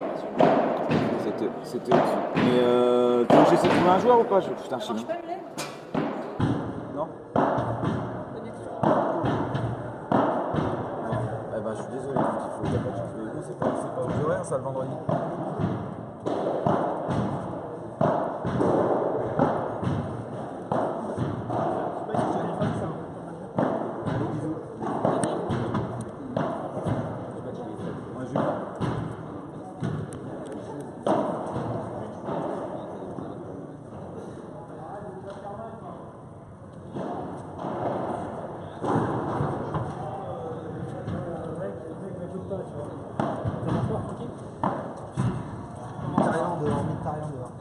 C'était au-dessus. Mais tu veux que j'essaie de trouver un joueur ou pas? Putain, je sais Alors, je pas. peux me lève? Non? Pas du tout. Non. Eh ben, je suis désolé, il y a pas de chance. Non, c'est pas aux horaires, ça, le vendredi. Allez, bisous. Moi, je vais pas. Mitarian dehors.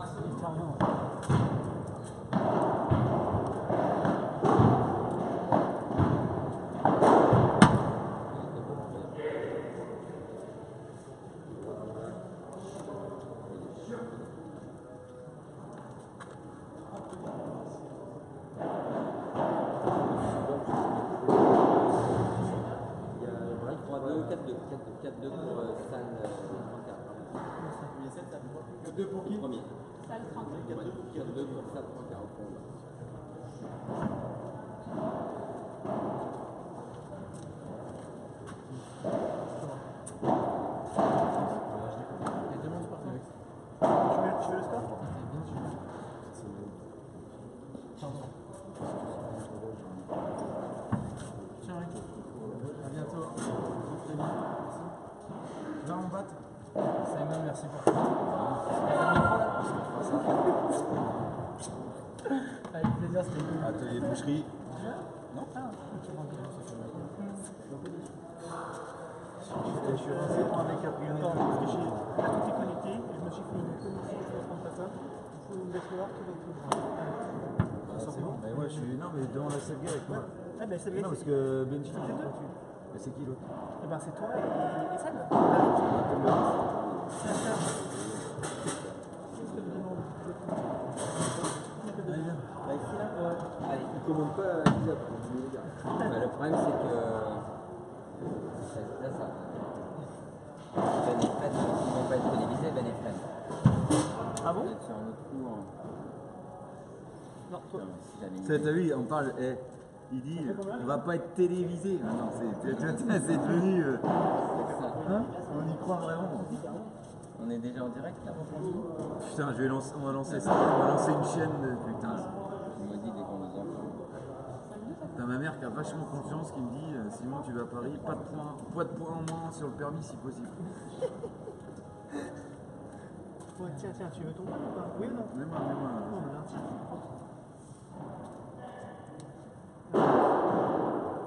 Il y a 4-2 pour Salle 34. 2 pour qui? Premier. Salle 30. 4-2 pour Salle 34 au fond. Tu veux le score? Tiens, Rick. À bientôt. Va en battre. Simon, merci pour tout. Avec plaisir, c'était cool. Atelier de boucherie. Je suis resté pour un mec a pris un temps parce que tout est connecté et je me suis fait une connexion sur le compte. Il faut une bête noire qui va tout. C'est bon. Mais ouais, je suis. Non, mais devant la Selga avec moi. Ah, ben c'est le Non, gars, parce que Benji, il est pas dessus. Mais c'est qui l'autre? eh ben, c'est toi et Seb. Allez, il commande pas à 10 heures. Le problème, c'est que. Là, ça. Ben et Fred, ils vont pas être télévisés, Ben et Fred. Ah bon? Vous êtes sur un autre coup. Non, toi. Si j'avais T'as vu, on parle. Il dit on va pas être télévisé maintenant. C'est devenu. Hein? On y croit vraiment. On est déjà en direct là, Putain, on va lancer ça. On va lancer une chaîne de. Putain. on me dit dès qu'on nous entend. T'as ma mère qui a vachement confiance qui me dit Simon, tu vas à Paris, pas de points en moins sur le permis si possible. Ouais, tiens, tu veux ton bain ou pas? Oui ou non? Mets-moi. Non, mais là, tiens.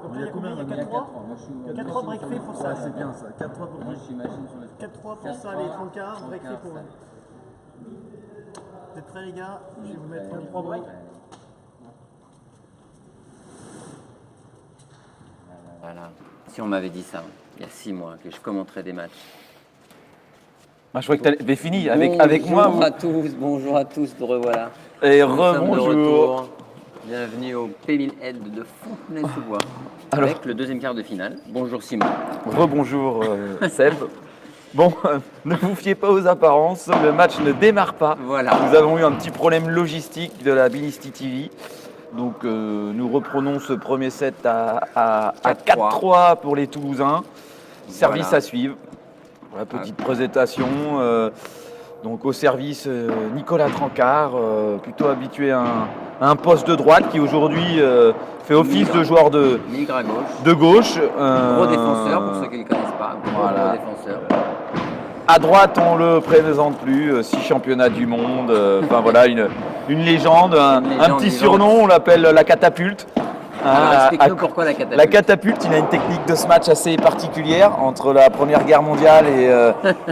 Donc Il y a combien? Il y a Il y a 4-3. 4-3. Moi, je suis. 4-3 break free pour ça. Ouais, c'est bien ça. 4-3 pour Moi, moi. je suis machine sur le. 4-3 pour ça, les 34, break free pour eux. Vous êtes prêts les gars? Je vais vous mettre 3 breaks. Voilà. Si on m'avait dit ça, il y a 6 mois, que je commenterais des matchs. Ah, je croyais que tu avais fini avec moi. Bonjour à tous, te revoilà. Et Nous sommes de rebonjour. retour. Bienvenue au P1000 de Fontenay-sous-Bois. Avec le deuxième quart de finale. Bonjour Simon. Rebonjour Seb. Bon, ne vous fiez pas aux apparences, le match ne démarre pas. Voilà. Nous avons eu un petit problème logistique de la Bilisti TV. Donc nous reprenons ce premier set à 4-3 pour les Toulousains. Service Voilà. à suivre. Voilà, petite présentation. Donc au service, Nicolas Trancard, plutôt habitué à un poste de droite qui aujourd'hui fait office de joueur de Migre à gauche. gauche. Gros défenseur, pour ceux qui ne le connaissent pas. Gros défenseur. À droite, on ne le présente plus, 6 championnats du monde, enfin voilà, une légende, un petit vivante. surnom, on l'appelle la catapulte. Alors Ah, explique-nous pourquoi la catapulte. La catapulte, il a une technique de ce match assez particulière entre la Première Guerre mondiale et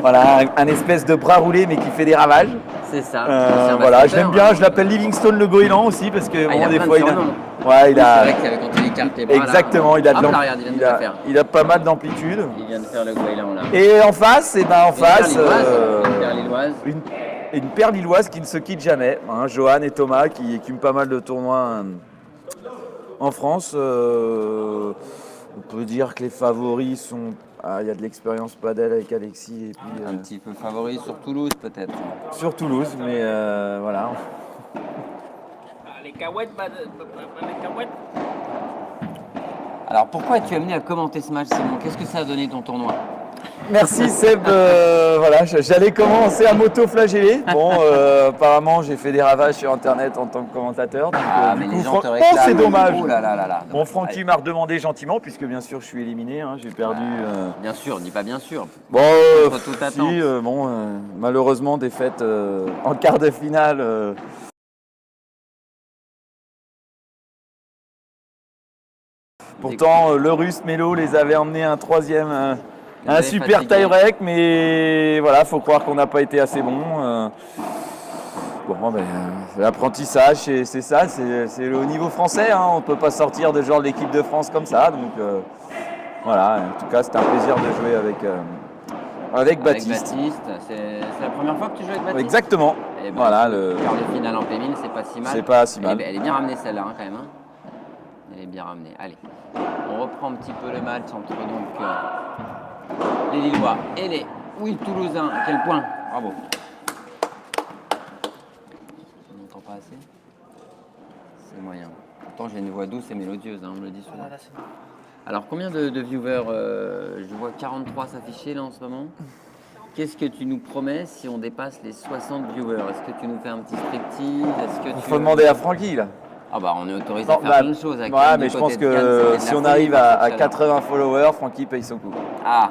voilà, un espèce de bras roulé mais qui fait des ravages. C'est ça. Voilà, je l'aime bien, je l'appelle Livingstone le Goéland aussi parce que il bon, a des plein fois de il a, surnoms. ouais, il a, C'est vrai qu'il y avait quand il écarte les bras. exactement, là, il a de hop, là, regarde, il vient de le faire. il a pas mal d'amplitude. Il vient de faire le goéland là. Et en face, Une paire lilloise. une paire lilloise qui ne se quitte jamais. Hein, Johan et Thomas qui écument pas mal de tournois en France. On peut dire que les favoris sont... Ah, il y a de l'expérience padel avec Alexis et puis... Un petit peu favori sur Toulouse peut-être. Sur Toulouse, mais voilà. Les cahuètes, les cahuètes. Alors pourquoi es-tu amené à commenter ce match, Simon? Qu'est-ce que ça a donné ton tournoi? Merci Seb, voilà, j'allais commencer à m'auto-flageller. Bon, apparemment j'ai fait des ravages sur internet en tant que commentateur. Donc, mais du les coup, gens te oh, réclament. c'est dommage. Oh là là là là. Bon, Francky m'a redemandé gentiment, puisque bien sûr je suis éliminé, hein, j'ai perdu. Bien sûr, dis pas bien sûr. Bon, Contre toute attente. si, malheureusement défaite en quart de finale. Pourtant, le Russe Melo les avait emmenés un troisième, un super tie-break, mais voilà, faut croire qu'on n'a pas été assez bon. Bon, ben, l'apprentissage, c'est ça, c'est le haut niveau français. Hein, on ne peut pas sortir de genre l'équipe de France comme ça. Donc voilà, en tout cas, c'était un plaisir de jouer avec Baptiste. C'est la première fois que tu joues avec Baptiste? Exactement. Et ben, voilà, le quart de finale en P1000, c'est pas si mal. C'est pas si mal. Elle est bien ramenée celle-là hein, quand même. Hein. Elle est bien ramenée. Allez, on reprend un petit peu le match entre donc les Lillois et les Toulousains. À quel point? Bravo. On n'entend pas assez? C'est moyen. Pourtant j'ai une voix douce et mélodieuse, hein, on me le dit souvent. Alors combien de viewers? Je vois 43 s'afficher là en ce moment. Qu'est-ce que tu nous promets si on dépasse les 60 viewers? Est-ce que tu nous fais un petit striptease? Il faut demander à Francky là. Ah bah on est autorisé à faire plein de choses. Avec ouais, mais je pense que si on arrive à 80 followers, Francky paye son coup. Ah,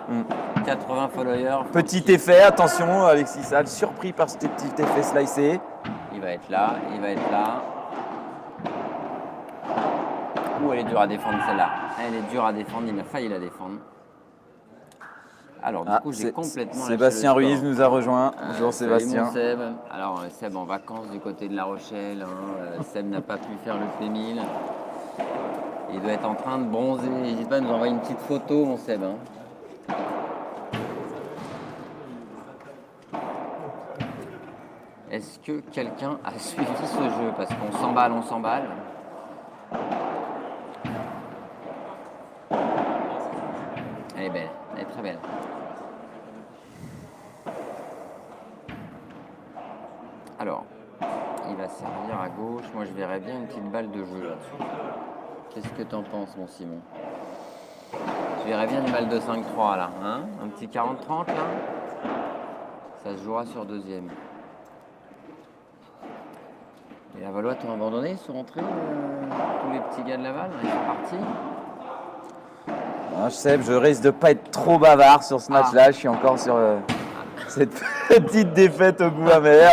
80 followers. Petit effet, attention, Alexis Salle, surpris par ce petit effet slicé. Il va être là, il va être là. Ouh, elle est dure à défendre celle-là. Elle est dure à défendre, il a failli la défendre. Alors du coup j'ai complètement Sébastien Ruiz nous a rejoint. Bonjour Sébastien. Mon Seb. Alors Seb en vacances du côté de La Rochelle. Hein. Seb n'a pas pu faire le P1000. Il doit être en train de bronzer. N'hésite pas à nous envoyer une petite photo mon Seb. Hein. Est-ce que quelqu'un a suivi ce jeu? Parce qu'on s'emballe, on s'emballe. Elle est belle, elle est très belle. Alors, il va servir à gauche. Moi, je verrais bien une petite balle de jeu là-dessus. Qu'est-ce que t'en penses, mon Simon? Je verrais bien une balle de 5-3 là. Hein, un petit 40-30 là. Ça se jouera sur deuxième. Et la Valois t'ont abandonné? Ils sont rentrés tous les petits gars de Laval? Ils sont partis? Ah, Seb, je risque de pas être trop bavard sur ce match-là. Je suis encore sur cette petite défaite au goût amer.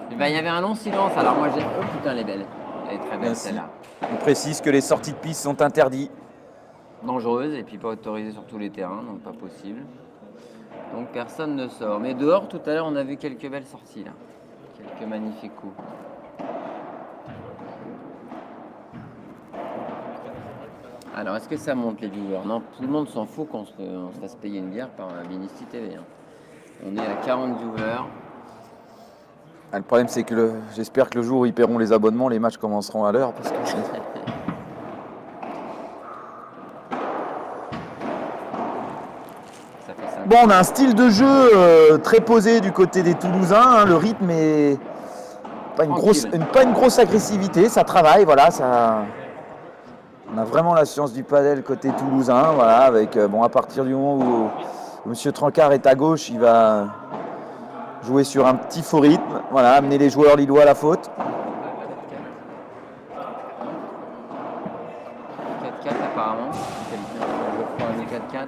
Il y avait un long silence. Alors moi, j'ai... Oh putain, elle est belle. Elle est très belle celle-là. On précise que les sorties de piste sont interdites. Dangereuses et puis pas autorisées sur tous les terrains, donc pas possible. Donc personne ne sort. Mais dehors, tout à l'heure, on a vu quelques belles sorties là. Quelques magnifiques coups. Alors, est-ce que ça monte les viewers? Non, tout le monde s'en fout qu'on se fasse payer une bière par Vinisty TV. Hein. On est à 40 viewers. Ah, le problème, c'est que j'espère que le jour où ils paieront les abonnements, les matchs commenceront à l'heure. Parce que bon, on a un style de jeu très posé du côté des Toulousains. Hein. Le rythme est pas une grosse agressivité. Ça travaille, voilà. Ça... On a vraiment la science du padel côté toulousain, voilà, avec bon, à partir du moment où M. Trancard est à gauche, il va jouer sur un petit faux rythme, voilà, amener les joueurs lillois à la faute. 4-4 apparemment, je crois un 4-4.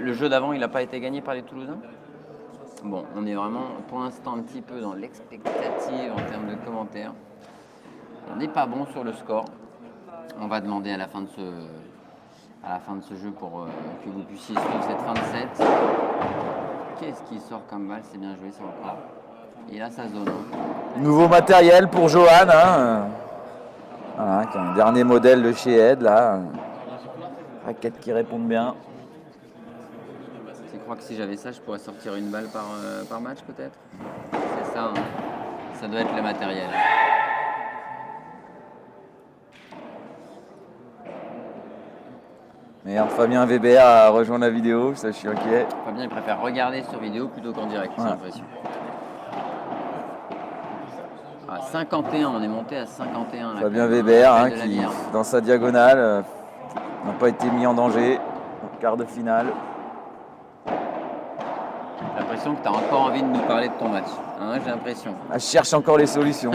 Le jeu d'avant, il n'a pas été gagné par les Toulousains? Bon, on est vraiment pour l'instant un petit peu dans l'expectative en termes de commentaires. On n'est pas bon sur le score. On va demander à la fin de ce jeu pour que vous puissiez suivre cette fin de set. Qu'est-ce qui sort comme balle? C'est bien joué, ça encore. Et là, ça zone. Nouveau matériel pour Johan. Hein. Voilà, qui est un dernier modèle de chez Ed. Là. Raquette qui répondent bien. Tu crois que si j'avais ça, je pourrais sortir une balle par match peut-être? C'est ça, hein. Ça doit être le matériel. Merde, Fabien Weber a rejoint la vidéo, ça je suis inquiet. Fabien, il préfère regarder sur vidéo plutôt qu'en direct, j'ai l'impression. À 51, on est monté à 51. Là, Fabien Weber, hein, de la qui, bière. dans sa diagonale, n'a pas été mis en danger en quart de finale. J'ai l'impression que tu as encore envie de nous parler de ton match. Hein, j'ai l'impression. Elle cherche encore les solutions.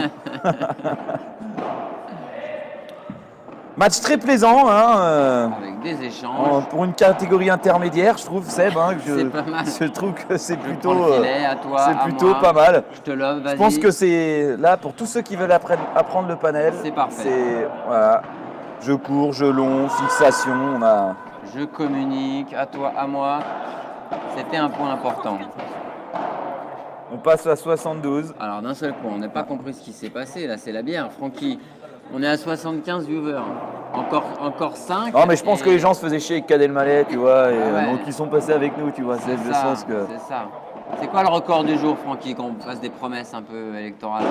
Match très plaisant, hein, Avec des échanges. pour une catégorie intermédiaire, je trouve, Seb. Hein, que C'est pas mal. je trouve que c'est Je plutôt, prends le filet, à toi, c'est à plutôt moi. pas mal. Je te love, vas-y. Je pense que c'est là pour tous ceux qui veulent apprendre le panel. C'est parfait. Voilà, jeu court, jeu long, fixation. On a Je communique, à toi, à moi. C'était un point important. On passe à 72. Alors d'un seul coup, on n'a pas compris ce qui s'est passé. Là, c'est la bière. Francky, on est à 75 viewers. Encore 5. Non, mais je pense que les gens se faisaient chier avec Cadet le Malais, tu vois, et ouais. donc ils sont passés avec nous, tu vois. C'est le ça, sens que. c'est ça. C'est quoi le record du jour, Francky, qu'on fasse des promesses un peu électorales?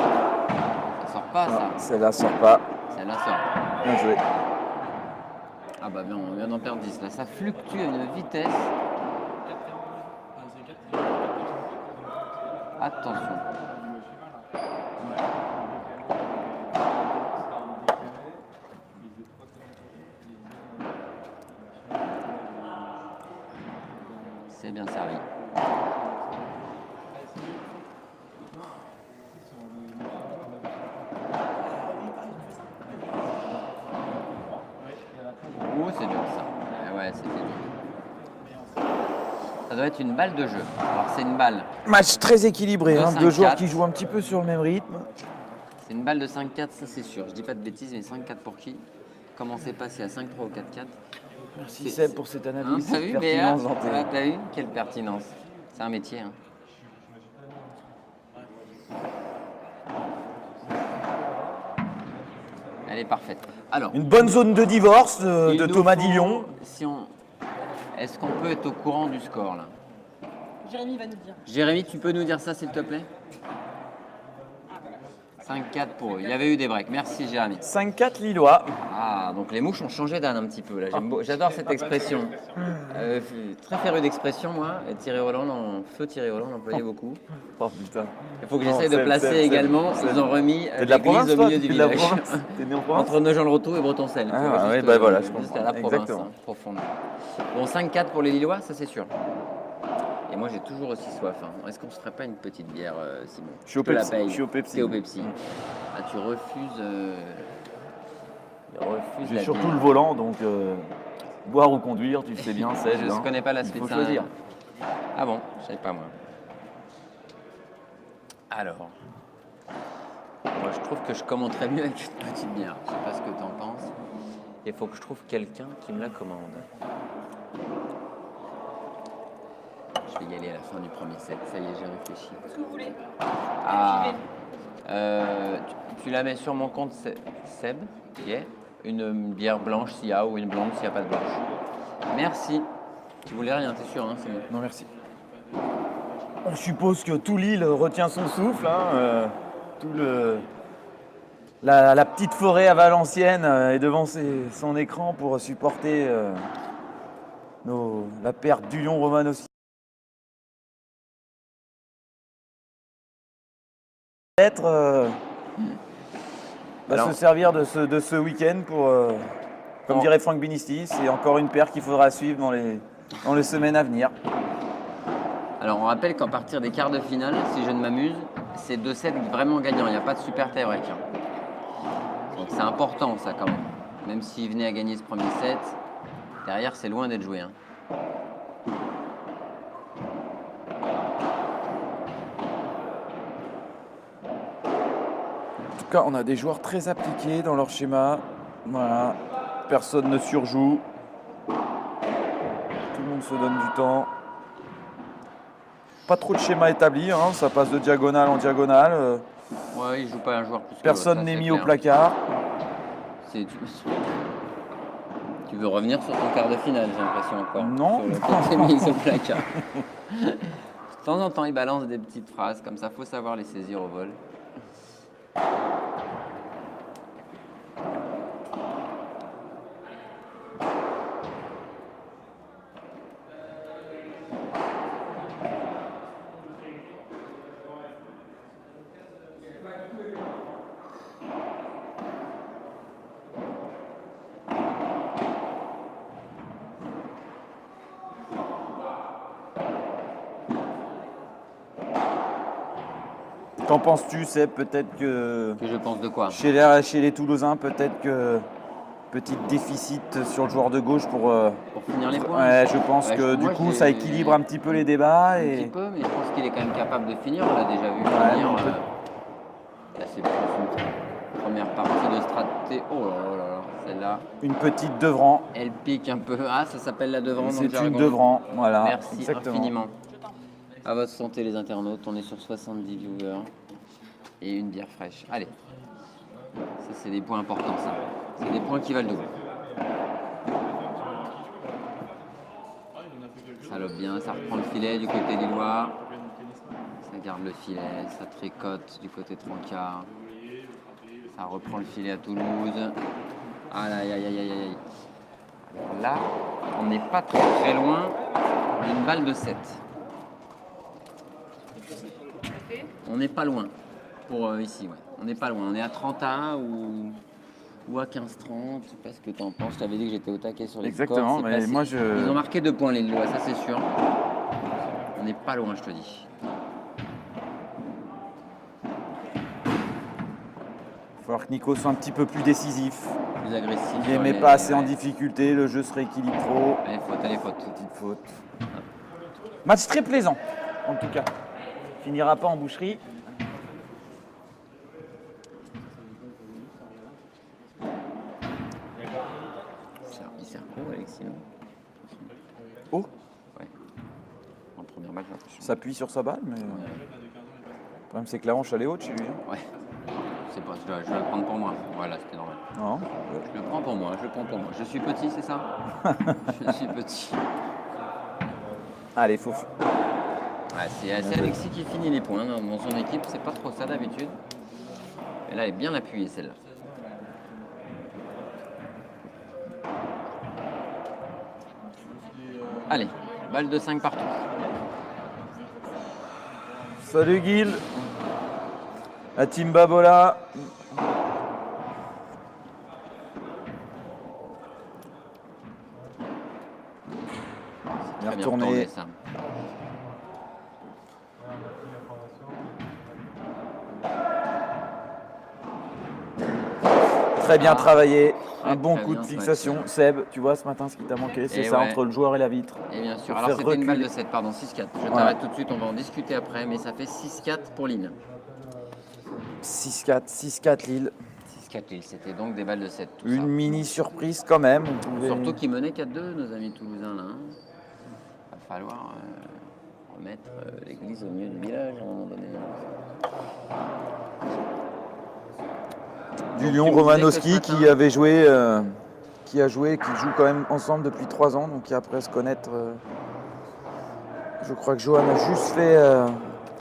Ça sort pas, ça. Celle-là sort pas. Celle-là sort. Bien joué. Ah bah bien, on vient d'en perdre 10. Là, ça fluctue à une vitesse. Attention. C'est bien servi. Oh, c'est bien ça. Ouais, c'était bien. Ça doit être une balle de jeu. Alors, c'est une balle. Match très équilibré, hein, 5-4. deux joueurs qui jouent un petit peu sur le même rythme. C'est une balle de 5-4, ça c'est sûr. Je dis pas de bêtises, mais 5-4 pour qui? Comment c'est passé à 5-3 ou 4-4? Merci Seb pour cette Hein, analyse, t'as cette vu, pertinence Béa? dans tes- T'as vu? Quelle pertinence. C'est un métier. Hein. Elle est parfaite. Alors, Une bonne zone de divorce de il nous Thomas faut- Dillon. Est-ce qu'on peut être au courant du score là? Jérémy va nous dire. Jérémy, tu peux nous dire ça s'il te plaît? 5-4 pour eux. Il y avait eu des breaks. Merci Jérémy. 5-4 Lillois. Ah, donc les mouches ont changé d'âne un petit peu là. J'adore cette expression. Très féru d'expression, moi. Et Thierry Roland, Thierry Roland l'employait beaucoup. Oh putain. Il faut que Non, j'essaye de Seb, placer Seb, également. Seb. Ils ont remis T'es de la province, l'église au toi? milieu du T'es de la village. province? T'es né en province? Entre Nogent-le-Rotrou et Bretonsel. Ah, Tu vois, ouais, juste, bah voilà, je juste comprends. à la province, Exactement. hein, profonde. Bon, 5-4 pour les Lillois, ça c'est sûr. Et moi j'ai toujours aussi soif. Hein. Est-ce qu'on se ferait pas une petite bière, Simon? Je suis au te la Pepsi, paye. je suis au Pepsi. T'es au Pepsi. Ah, tu refuses. J'ai la surtout bière. le volant, donc boire ou conduire, tu sais bien, Seb. Je ne hein. connais pas la Il suite. faut ça. choisir. Ah bon, je savais pas moi. Alors, moi je trouve que je commenterais mieux avec une petite bière. Je sais pas ce que tu en penses. Il faut que je trouve quelqu'un qui me la commande. Je vais y aller à la fin du premier set. Ça y est, j'ai réfléchi. Ce que vous voulez. Ah, J'y vais. tu la mets sur mon compte Seb. Yeah. Une bière blanche s'il y a ou une blonde s'il n'y a pas de blanche. Merci. Tu voulais rien, t'es sûr, hein, c'est bon. Non, merci. On suppose que tout Lille retient son souffle. Hein, la petite forêt à Valenciennes est devant son écran pour supporter la perte du Lion Romano. Peut-être Alors- se servir de ce week-end pour, comme Oh. dirait Franck Binisti, c'est encore une paire qu'il faudra suivre dans les semaines à venir. Alors on rappelle qu'à partir des quarts de finale, si je ne m'amuse, c'est 2 sets vraiment gagnants. Il n'y a pas de super tie-break. Hein. Donc c'est important ça quand même. Même s'il venait à gagner ce premier set, derrière c'est loin d'être joué. Hein. En tout cas, on a des joueurs très appliqués dans leur schéma. Voilà. Personne ne surjoue. Tout le monde se donne du temps. Pas trop de schéma établi, hein. Ça passe de diagonale en diagonale. Ouais, il joue pas un joueur plus que Personne l'autre, ça, n'est c'est mis au clair. placard. Tu veux revenir sur ton quart de finale, j'ai l'impression encore. Non. Sur le côté mis au placard. De temps en temps, il balance des petites phrases comme ça. Faut savoir les saisir au vol. Qu'en penses-tu, Seb? Peut-être que Que je pense de quoi? chez les Toulousains, peut-être que petit déficit sur le joueur de gauche pour. Pour finir les points. Ouais, je pense Ouais, que moi, du coup, j'ai- ça équilibre un petit peu les débats. Un petit Et peu, mais je pense qu'il est quand même capable de finir. On l'a déjà vu Ouais, finir. mais Là, c'est plus une première partie de stratégie. Oh là là là, celle-là, une petite Devran. elle pique un peu. Ah, ça s'appelle la Devran. C'est une Devran. Voilà. Merci exactement. infiniment. À votre santé, les internautes. On est sur 70 viewers et une bière fraîche. Allez, ça c'est des points importants, ça. C'est des points qui valent le double. Ça lobe bien, ça reprend le filet du côté lillois. Ça garde le filet, ça tricote du côté Trancard. Ça reprend le filet à Toulouse. Aïe, aïe, aïe, aïe, aïe, aïe. Alors là, on n'est pas très loin d'une balle de 7. On n'est pas loin pour ici, ouais. On n'est pas loin. On est à 31 ou à 15-30. Je sais pas ce que tu en penses. Je t'avais dit que j'étais au taquet sur les Exactement, scores. mais Passé. moi, je- Ils ont marqué 2 points les Lillois, ça c'est sûr. On n'est pas loin, je te dis. Il va falloir que Nico soit un petit peu plus décisif. Plus agressif. Il sur n'est les- pas assez en ouais. difficulté, le jeu se rééquilibre trop. Allez, faute, allez, faute. Petite faute. Match très plaisant, en tout cas. Finira pas en boucherie. Il sert haut, Alexis, non? Oh, Ouais. En première balle, j'ai l'impression. s'appuie sur sa balle, mais le problème c'est que la hanche elle est haute chez lui. Hein. Ouais. C'est pas, je vais le prendre pour moi. Voilà, c'était normal. Non. Je le prends pour moi, je le prends pour moi. Je suis petit, c'est ça? Je suis petit. Allez, faut. Ouais, c'est Alexis qui finit les points. Dans son équipe, c'est pas trop ça d'habitude. Et là, elle est bien appuyée celle-là. Allez, balle de 5 partout. Salut Guil. La team Babola. Bien Très bien retourné. retourné, ça. Très bien travaillé. Un Très, bon très coup de bien, fixation. ouais. Seb, tu vois ce matin ce qui t'a manqué, c'est Et ça ouais. entre le joueur et la vitre. Et bien sûr. Pour Alors faire c'était une balle reculer. de 7, pardon, 6-4. Je Ouais. t'arrête tout de suite, on va en discuter après, mais ça fait 6-4 pour Lille. 6-4, 6-4 Lille. 6-4 Lille, c'était donc des balles de 7. Tout Une ça. mini surprise quand même. On pouvait- Surtout qu'ils menaient 4-2, nos amis toulousains là. Hein. Va falloir remettre l'église au milieu du village à un moment donné. Du Donc, Lyon tu me disais Romanowski que ce qui matin- avait joué, qui a joué, qui joue quand même ensemble depuis 3 ans, donc qui après se connaître. Je crois que Johan a juste fait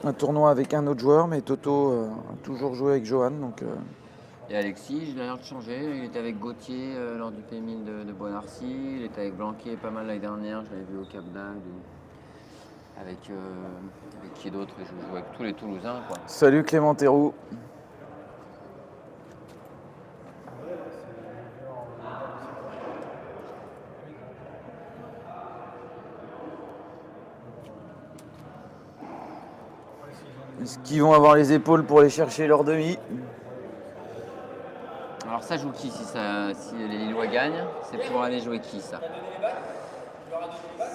un tournoi avec un autre joueur, mais Toto a toujours joué avec Johan. Donc, Et Alexis, je l'ai l'air de changer. Il était avec Gauthier lors du P1000 de Bois-Narcy. Il était avec Blanquet pas mal l'année dernière. Je l'avais vu au Cap d'Agde. Avec qui d'autre? Je joue avec tous les Toulousains, quoi. salut Clément Théroux. Est-ce qu'ils vont avoir les épaules pour aller chercher leur demi? Alors ça joue qui si les Lillois gagnent? C'est pour aller jouer qui ça?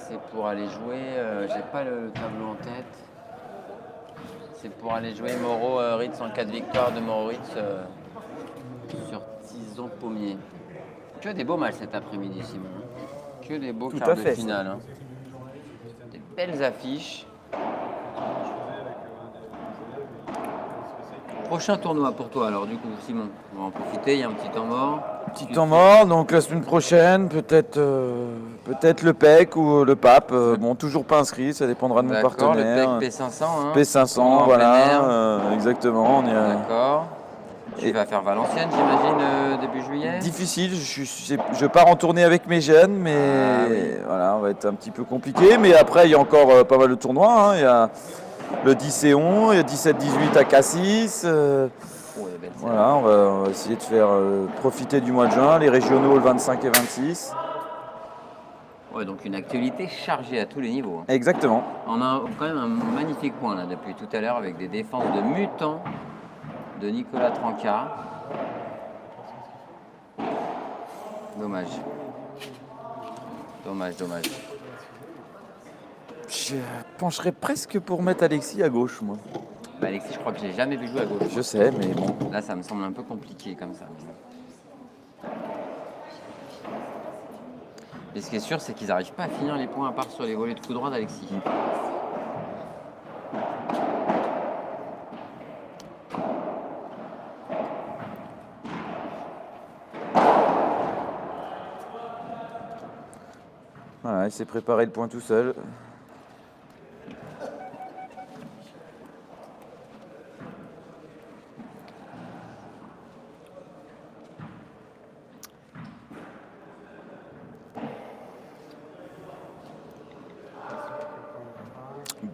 C'est pour aller jouer, j'ai pas le tableau en tête. C'est pour aller jouer Moreau Ritz en 4 victoires de Moreau Ritz sur Tison Pommier. Que des beaux matchs cet après-midi, Simon. Hein. Que des beaux Tout quarts à de fait. finale. Hein. Des belles affiches. Prochain tournoi pour toi alors du coup, Simon. On va en profiter, il y a un petit temps mort. Petit temps mort, donc la semaine prochaine, peut-être le PEC ou le Pape. Bon, toujours pas inscrit, ça dépendra de mon D'accord, partenaire. le PEC P500. Hein. P500, Tournoi en plein air. voilà, exactement. On est D'accord. Tu Et- vas faire Valenciennes, j'imagine, début juillet. difficile, je pars en tournée avec mes jeunes, mais Ah oui. voilà, on va être un petit peu compliqué. Mais après, il y a encore pas mal de tournois. Hein. Il y a le 10 et 11, il y a 17-18 à Cassis. Oh, elle est belle, celle-là. Voilà, on va essayer de faire profiter du mois de juin, les régionaux le 25 et 26. Ouais, donc une actualité chargée à tous les niveaux. Hein. Exactement. On a quand même un magnifique point là depuis tout à l'heure avec des défenses de mutants de Nicolas Trancard. Dommage. Dommage. Je pencherais presque pour mettre Alexis à gauche, moi. Bah, Alexis, je crois que je l'ai jamais vu jouer à gauche. Je sais, mais bon. Là, ça me semble un peu compliqué comme ça. Mais ce qui est sûr, c'est qu'ils n'arrivent pas à finir les points à part sur les volets de coup droit d'Alexis. Voilà, il s'est préparé le point tout seul.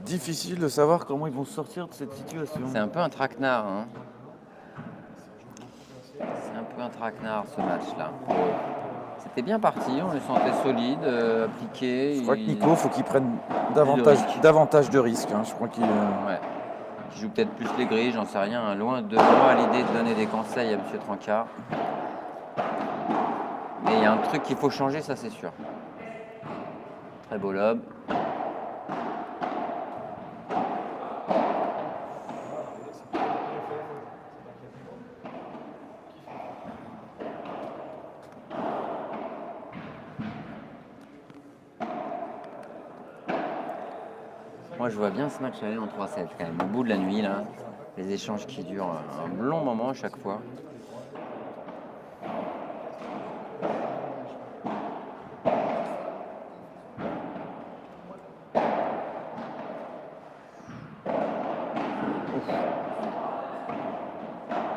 Difficile de savoir comment ils vont sortir de cette situation. C'est un peu un traquenard. Hein. C'est un peu un traquenard ce match-là. C'était bien parti, on le sentait solide, appliqué. Je crois que Nico, faut qu'il prenne davantage de risques. Hein. Je crois qu'il qui joue peut-être plus les grilles, j'en sais rien. Hein. Loin de moi l'idée de donner des conseils à M. Trancard. Mais il y a un truc qu'il faut changer, ça c'est sûr. Très beau lob. Moi, je vois bien ce match aller en 3-7 quand même. Au bout de la nuit, là, les échanges qui durent un long moment à chaque fois.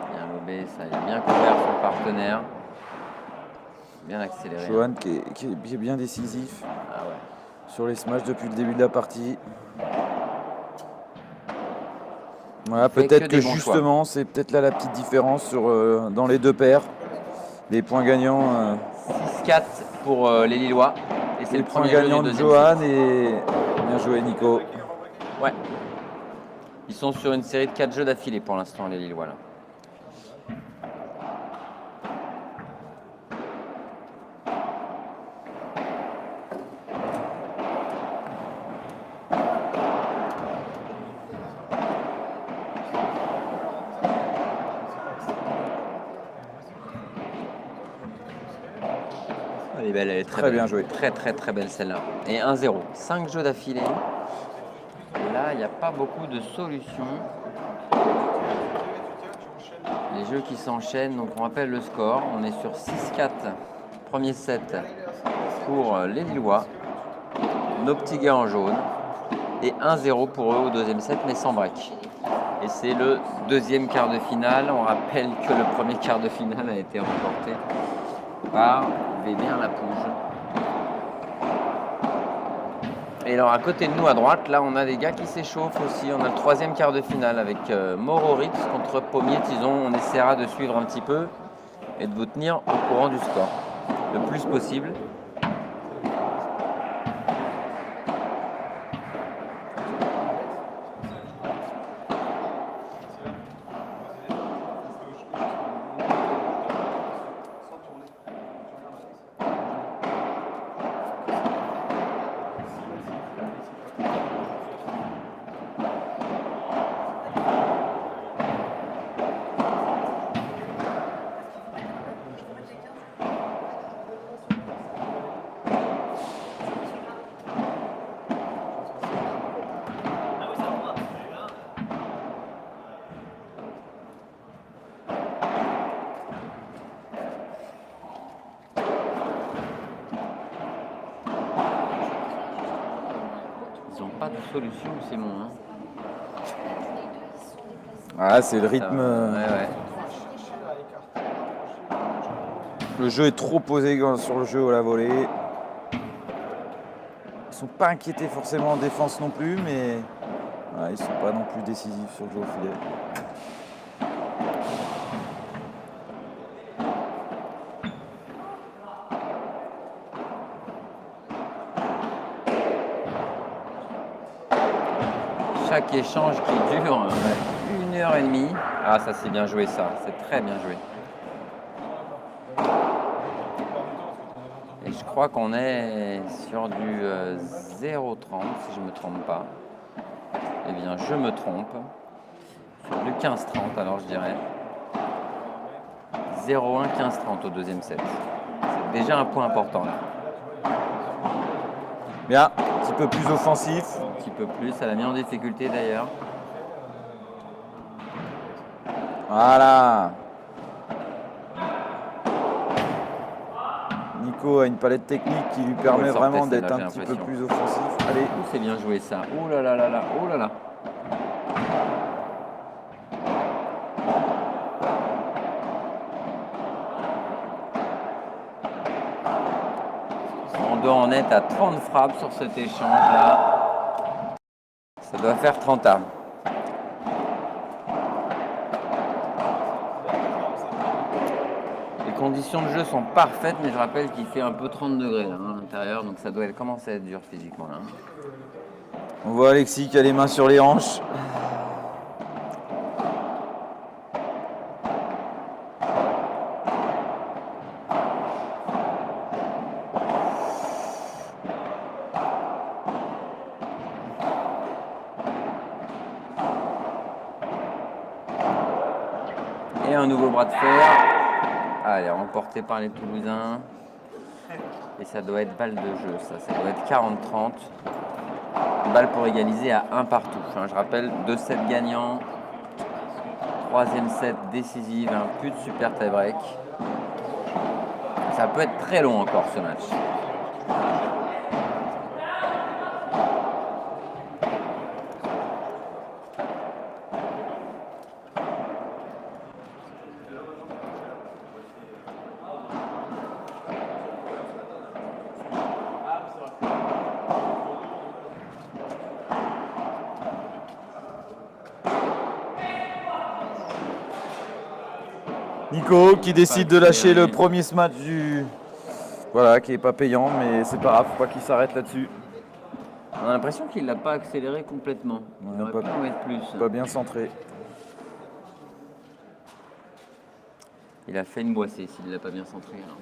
Bien lobé, ça il a bien couvert son partenaire. Bien accéléré. Johan qui est bien décisif Ah ouais. sur les smash depuis le début de la partie. Voilà, peut-être que justement, c'est peut-être là la petite différence dans les deux paires. Les points gagnants. 6-4 pour les Lillois. Et c'est le points premier gagnants jeu de du Johan et bien joué Nico. Ouais. Ils sont sur une série de 4 jeux d'affilée pour l'instant, les Lillois là. Elle est belle, elle est Très bien jouée. Très belle celle-là. Et 1-0. 5 jeux d'affilée. Et là, il n'y a pas beaucoup de solutions. Les jeux qui s'enchaînent, donc on rappelle le score. On est sur 6-4, premier set pour les Lillois. Nos petits gars en jaune. Et 1-0 pour eux au deuxième set, mais sans break. Et c'est le deuxième quart de finale. On rappelle que le premier quart de finale a été remporté par Weber Lapouge. Et alors à côté de nous à droite, là on a des gars qui s'échauffent aussi. On a le troisième quart de finale avec Mororitz contre Pommier-Tison. On essaiera de suivre un petit peu et de vous tenir au courant du score le plus possible. Ils n'ont pas de solution, Simon. Hein. Ah, c'est le rythme. Ouais. Le jeu est trop posé sur le jeu à la volée. Ils ne sont pas inquiétés forcément en défense non plus, mais ils ne sont pas non plus décisifs sur le jeu au filet. chaque échange qui dure 1h30. Ah, ça c'est bien joué ça, c'est très bien joué. Et je crois qu'on est sur du 0,30 si je ne me trompe pas. Eh bien, je me trompe. Sur du 15,30 alors je dirais. 0,1, 15,30 au deuxième set. C'est déjà un point important là. Bien, un petit peu plus offensif. Un petit peu plus, ça l'a mis en difficulté d'ailleurs. Voilà. Nico a une palette technique qui lui permet le vraiment sortait, d'être celle-là, un j'ai petit peu l'impression. plus offensif. Allez, C'est bien joué ça. Oh là là là là, oh là là. On doit en être à 30 frappes sur cet échange là. Ça doit faire 30 armes. Les conditions de jeu sont parfaites, mais je rappelle qu'il fait un peu 30 degrés là, à l'intérieur, donc ça doit commencer à être dur physiquement là. on voit Alexis qui a les mains sur les hanches. Et un nouveau bras de fer. Allez, remporté par les Toulousains. Et ça doit être balle de jeu, ça doit être 40-30. Balle pour égaliser à 1 partout. Enfin, je rappelle, 2 sets gagnants. 3e set décisif, un but super tie-break. Ça peut être très long encore ce match. Nico qui décide de lâcher le premier smash du... Voilà, qui n'est pas payant, mais c'est pas grave, faut pas qu'il s'arrête là-dessus. On a l'impression qu'il ne l'a pas accéléré complètement. Il Ouais, aurait pu en mettre plus. Pas bien centré. Il a fait une boissée s'il ne l'a pas bien centré. Alors.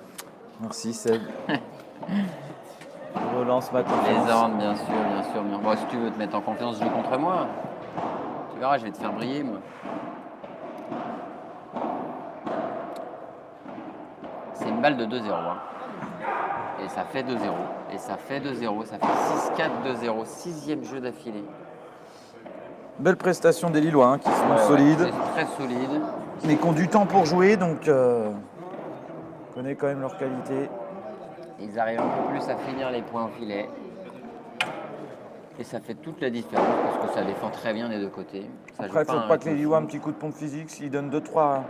Merci Seb. Je relance ma confiance. Les ordres, bien sûr, bien sûr. Bon, si tu veux te mettre en confiance, joue contre moi. Tu verras, je vais te faire briller, moi. C'est une balle de 2-0. Hein. Et ça fait 2-0. Et ça fait 2-0. Ça fait 6-4, 2-0. 6e jeu d'affilée. Belle prestation des Lillois qui sont solides. C'est très solide. Mais qui ont du temps pour jouer, donc on connaît quand même leur qualité. Ils arrivent un peu plus à finir les points au filet. Et ça fait toute la différence parce que ça défend très bien des deux côtés. Ça Après, il ne faut pas que les Lillois aient un petit coup de pompe physique. S'ils donnent 2-3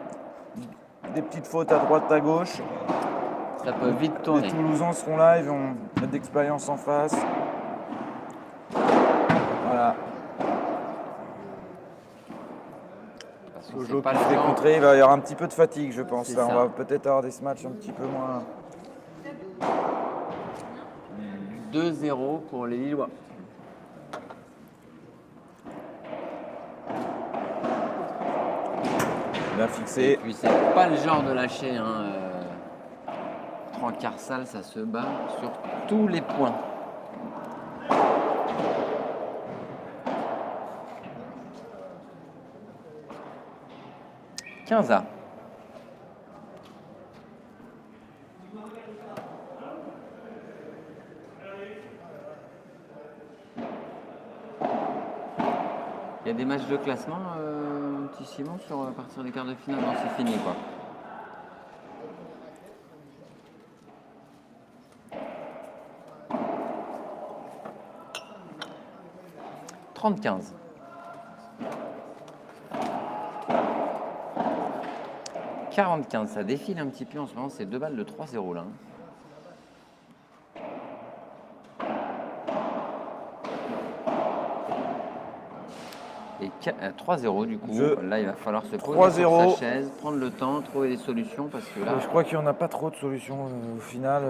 des petites fautes à droite, à gauche, ça peut vite tourner. les Toulousains seront là, ils vont mettre d'expérience en face. Voilà. Sojo qui se fait contrer, il va y avoir un petit peu de fatigue, je pense. Là, on va peut-être avoir des matchs un petit peu moins... 2-0 pour les Lillois. Bien fixé. Et puis c'est pas le genre de lâcher. Hein. Trancard sale, ça se bat sur tous les points. « 15A. Il y a des matchs de classement, petit Simon, sur à partir des quarts de finale. Non, c'est fini, quoi. « 30-15. 40-15, ça défile un petit peu en ce moment, c'est 2 balles de 3-0 là. Et 3-0 du coup, là il va falloir se poser sur sa chaise, prendre le temps, trouver des solutions parce que là... Je crois qu'il n'y en a pas trop de solutions au final.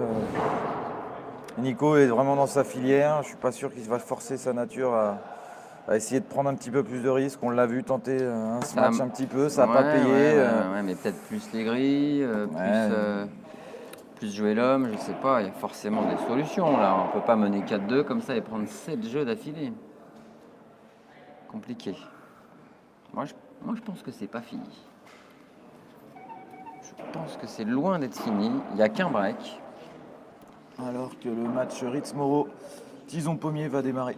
Nico est vraiment dans sa filière, je suis pas sûr qu'il va forcer sa nature à va essayer de prendre un petit peu plus de risques. On l'a vu tenter ce Ça match a- un petit peu, ça n'a pas Ouais, payé. ouais, mais peut-être plus les grilles, plus jouer l'homme, je sais pas. Il y a forcément des solutions là. On peut pas mener 4-2 comme ça et prendre 7 jeux d'affilée. Compliqué. Moi, je pense que c'est pas fini. Je pense que c'est loin d'être fini. Il n'y a qu'un break. Alors que le match Ritz-Moreau-Tison-Pommier va démarrer.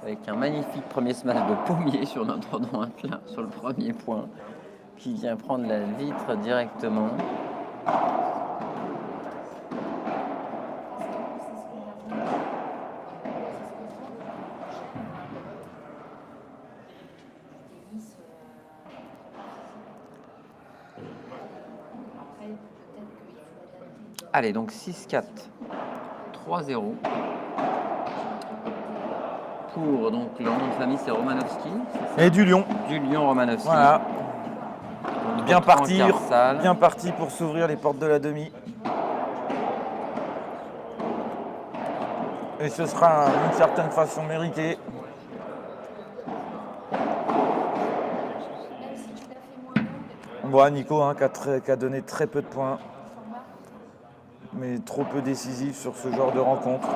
Avec un magnifique premier smash de Pommier sur notre droite, là, sur le premier point, qui vient prendre la vitre directement. Allez, donc 6-4, 3-0. Pour donc le nom de famille, c'est Romanowski. Et du Lion. Du Lion Romanowski. Voilà. Bien parti, Carsal. bien parti pour s'ouvrir les portes de la demi. Et ce sera d'une certaine façon mérité. On voit Nico qui a donné très peu de points, mais trop peu décisif sur ce genre de rencontre.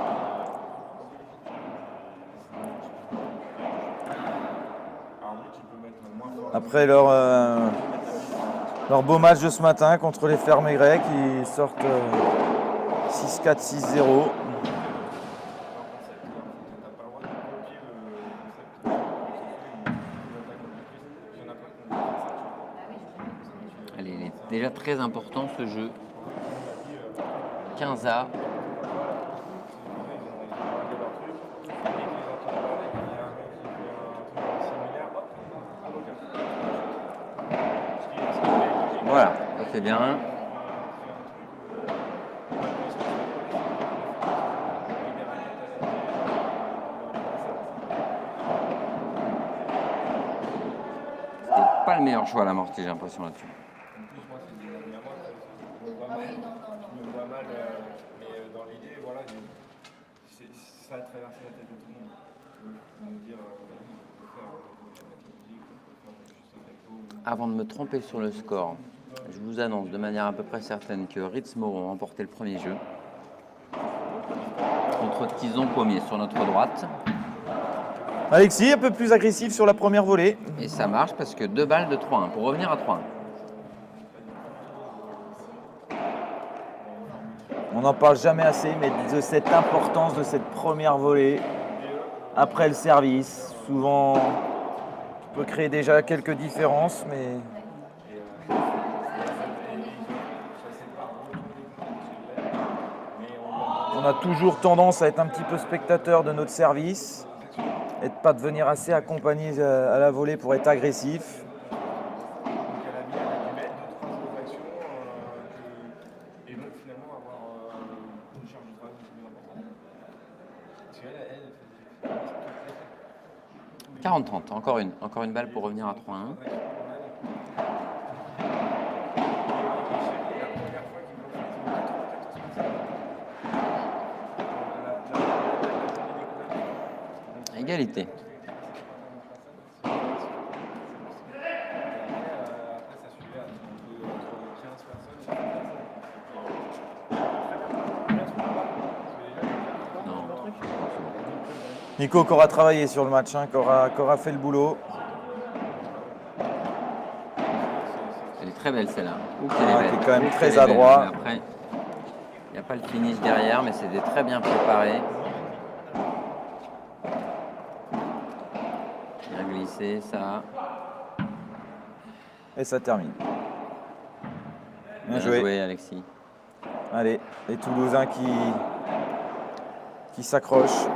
Après leur beau match de ce matin contre les Fermégrais qui sortent 6-4, 6-0. Allez, il est déjà très important ce jeu. 15A. Voilà, ça fait bien. C'était pas le meilleur choix à l'amorti, j'ai l'impression là-dessus. Ça a traversé la tête de tout le monde. Avant de me tromper sur le score, je vous annonce de manière à peu près certaine que Ritz-Moreau ont remporté le premier jeu contre Tison-Pommier sur notre droite. Alexis, un peu plus agressif sur la première volée. Et ça marche parce que 2 balles de 3-1 pour revenir à 3-1. On n'en parle jamais assez, mais de cette importance de cette première volée après le service. Souvent, on peut créer déjà quelques différences, mais on a toujours tendance à être un petit peu spectateur de notre service et de ne pas devenir assez accompagné à la volée pour être agressif. Et donc finalement avoir une charge de travail plus importante. Parce qu'elle, 40-30, encore une balle pour revenir à 3-1. Égalité. Nico qui aura travaillé sur le match, qui aura fait le boulot. Elle est très belle celle-là. Qui est quand même très adroit. Après, il n'y a pas le finish derrière, mais c'était très bien préparé. Bien glissé, ça. Et ça termine. Bien joué, Alexis. Allez, les Toulousains qui s'accrochent.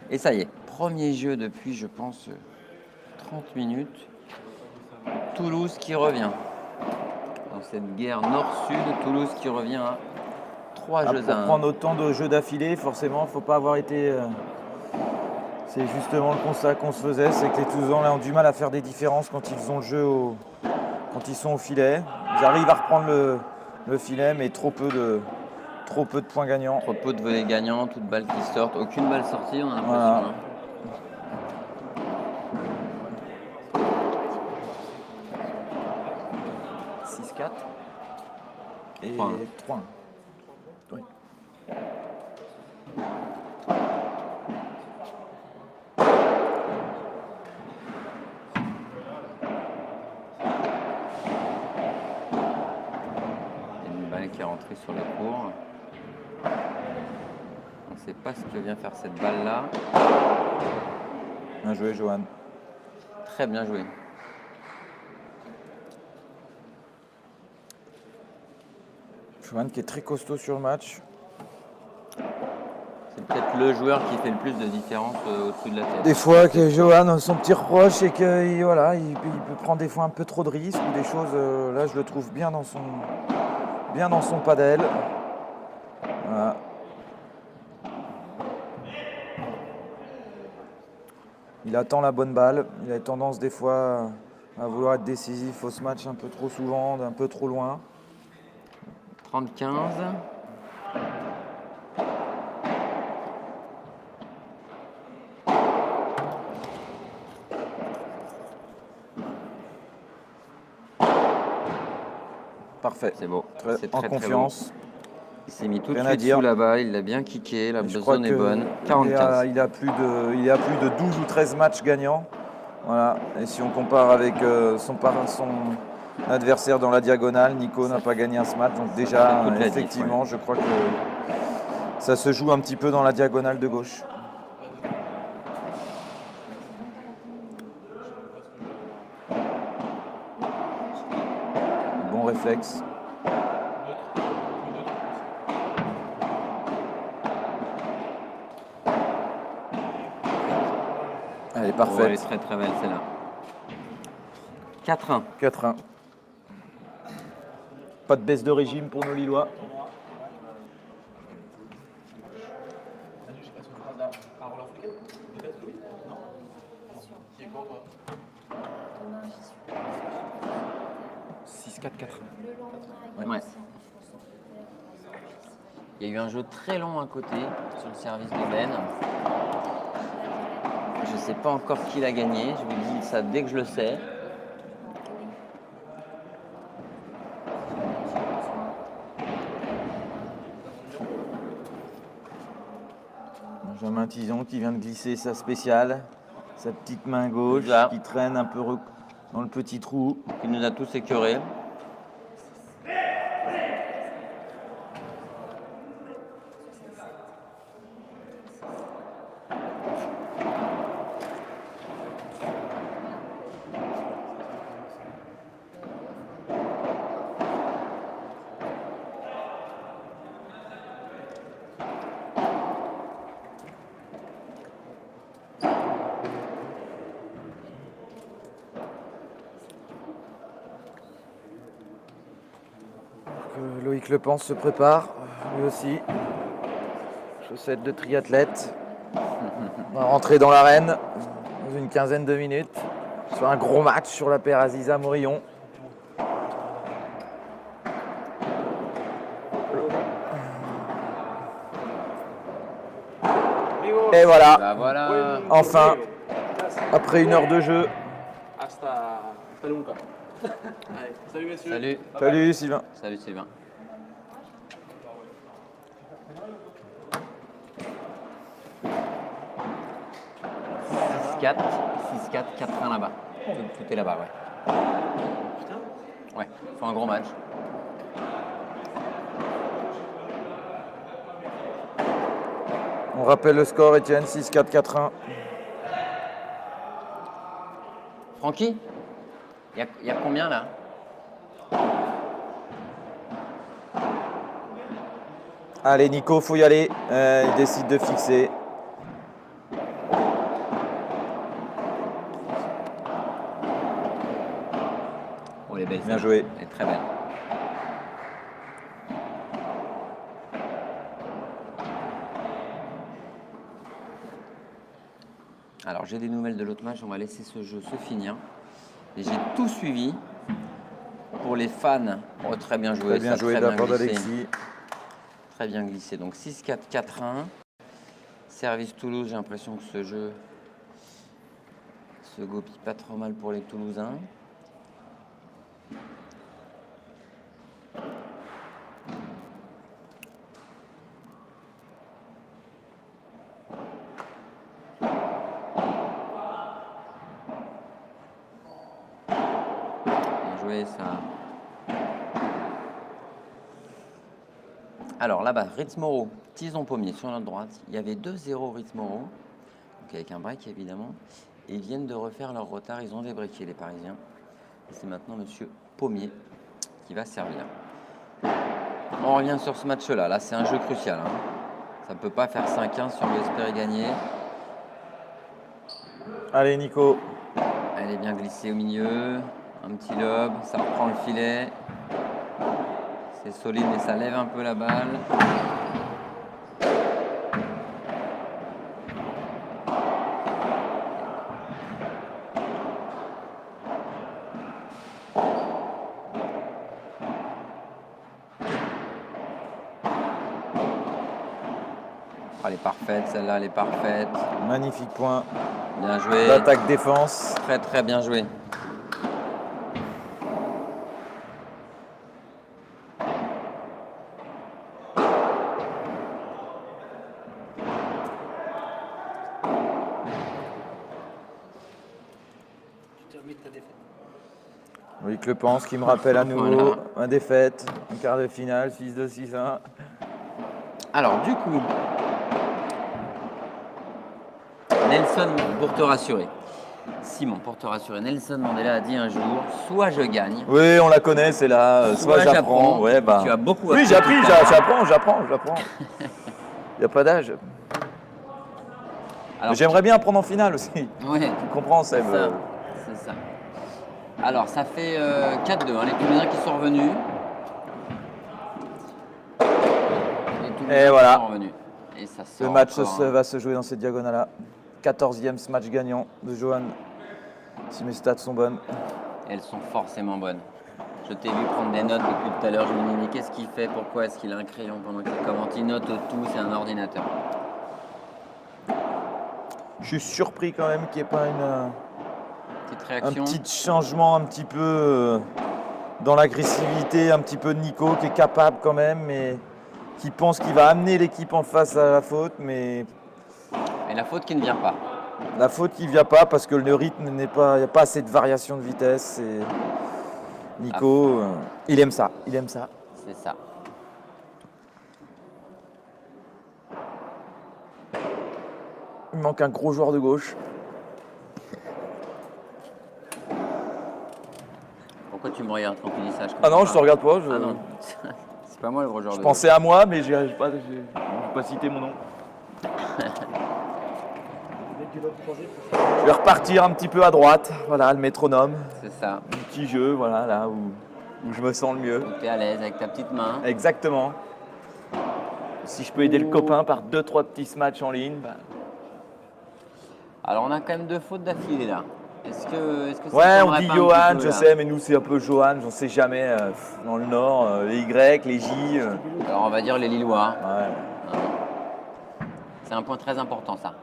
Et ça y est, premier jeu depuis, je pense, 30 minutes. Toulouse qui revient. Dans cette guerre nord-sud, Toulouse qui revient à 3 jeux Pour à 1. prendre autant de jeux d'affilée, forcément, il ne faut pas avoir été... C'est justement le constat qu'on se faisait, c'est que les Toulousains ont du mal à faire des différences quand ils ont le jeu, quand ils sont au filet. Ils arrivent à reprendre le filet, mais trop peu de points gagnants. Trop peu de volets gagnants, toutes balles qui sortent. Aucune balle sortie, on a l'impression. Voilà. Hein. 6-4. Et 3-1. 3-1. Oui. Une balle qui est rentrée sur le court. On ne sait pas ce que vient faire cette balle-là. Bien joué, Johan. Très bien joué. Johan qui est très costaud sur le match. C'est peut-être le joueur qui fait le plus de différence au-dessus de la tête. Des fois que Johan, son petit reproche, c'est qu'il voilà, il peut prendre des fois un peu trop de risques ou des choses. Là, je le trouve bien dans son padel. Voilà. Il attend la bonne balle. Il a tendance des fois à vouloir être décisif au ce match un peu trop souvent, un peu trop loin. 30-15. Parfait. C'est beau. Très- C'est en très, très confiance. beau. Il s'est mis tout de Rien à suite dire. sous la balle, il l'a bien kické, la Je crois zone est que bonne. il 40-15. a plus de 12 ou 13 matchs gagnants. Voilà. Et si on compare avec son adversaire dans la diagonale, Nico n'a pas gagné ce match. Donc déjà, toute la effectivement, je crois que ça se joue un petit peu dans la diagonale de gauche. Bon réflexe. Elle est Oh, parfaite. elle est très très belle celle-là. 4-1. 4-1. Pas de baisse de régime pour nos Lillois. Un roller week-end peut-être, oui. Non. Qui est quoi, toi 6-4-4. Ouais. Il y a eu un jeu très long à côté sur le service de Ben. Je ne sais pas encore qui l'a gagné. Je vous dis ça dès que je le sais. Benjamin Tison qui vient de glisser sa spéciale, sa petite main gauche Là. qui traîne un peu dans le petit trou. Il nous a tous écœurés. Loïc Lepens se prépare, lui aussi. Chaussettes de triathlète. On va rentrer dans l'arène dans une quinzaine de minutes. Sur un gros match sur la paire Aziza-Morillon. Et voilà, Bah voilà. enfin, après 1 heure de jeu. Hasta nunca. Allez, salut messieurs. Salut. Salut Sylvain. Salut Sylvain. 6-4, 6-4, 4-1 là-bas. Tout est là-bas, ouais. Ouais, ils font un gros match. On rappelle le score, Étienne, 6-4, 4-1. Francky, il y a combien là? Allez Nico, faut y aller. Il décide de fixer. est belle. Bien celle-là. joué. Elle est très belle. Alors, j'ai des nouvelles de l'autre match. On va laisser ce jeu se finir. Et j'ai tout suivi. Pour les fans, oh, très bien joué. Très bien ça, joué de très la part bien glissé. d'Alexis. Très bien glissé. Donc 6-4, 4-1. Service Toulouse, j'ai l'impression que ce jeu se goupille pas trop mal pour les Toulousains. Bien joué ça. Alors là-bas, Ritz-Moreau, Tison-Pommier sur notre droite. Il y avait 2-0 Ritz-Moreau, donc avec un break évidemment. Et ils viennent de refaire leur retard, ils ont débriqué les Parisiens. Et c'est maintenant Monsieur Pommier qui va servir. On revient sur ce match-là, là c'est un jeu crucial. Hein. Ça ne peut pas faire 5-1 si on veut espérer gagner. Allez, Nico. Elle est bien glissée au milieu, un petit lob, ça reprend le filet. C'est solide mais ça lève un peu la balle. Ah, elle est parfaite, celle-là, elle est parfaite. Magnifique point. Bien joué. L'attaque-défense. Très très bien joué. Oui, que le pense, qui me rappelle à nouveau Voilà. un défaite, un quart de finale, 6-2, 6-1. Alors, du coup, Nelson, pour te rassurer, Simon, pour te rassurer, Nelson Mandela a dit un jour, soit je gagne, Oui, on la connaît, c'est là. Soit j'apprends. Ouais, bah. Tu as beaucoup Oui, appris j'ai appris, tout à l'heure. j'apprends. Il n'y a pas d'âge. Alors, Mais j'aimerais bien apprendre en finale aussi. Ouais, Tu comprends, Seb. c'est ça. C'est ça. Alors, ça fait 4-2, hein, les Toulousains qui sont revenus. Les Toulousains qui voilà. sont revenus. Et ça Le sort match encore, hein. va se jouer dans cette diagonale-là. 14e match gagnant de Johan. Si mes stats sont bonnes. Elles sont forcément bonnes. Je t'ai vu prendre des notes depuis tout à l'heure. Je me dis, mais qu'est-ce qu'il fait? Pourquoi est-ce qu'il a un crayon pendant qu'il commente? Il note tout, c'est un ordinateur. Je suis surpris quand même qu'il n'y ait pas Petite un réaction. petit changement un petit peu dans l'agressivité, un petit peu de Nico qui est capable quand même, mais qui pense qu'il va amener l'équipe en face à la faute, mais Et la faute qui ne vient pas. la faute qui ne vient pas parce que le rythme n'est pas, il n'y a pas assez de variation de vitesse. Et Nico, il aime ça, C'est ça. Il manque un gros joueur de gauche. Pourquoi tu me regardes quand tu dis ça? Ah non, je te regarde pas. Ah non, c'est pas moi le gros joueur Je de pensais à moi, mais je n'ai pas cité mon nom. Je vais repartir un petit peu à droite. Voilà, le métronome. gauche. C'est ça. Un petit jeu, voilà, là où je me sens le mieux. Tu es à l'aise avec ta petite main. Exactement. Si je peux aider le copain par 2-3 petits matchs en ligne, bah. Alors on a quand même 2 fautes d'affilée là. Est-ce que ça Ouais, on tomberait dit pas un Johan, petit peu, je là sais, mais nous c'est un peu Johan, j'en sais jamais. Dans le Nord, les Y, les J. Alors on va dire les Lillois. Ouais. Non. C'est un point très important ça.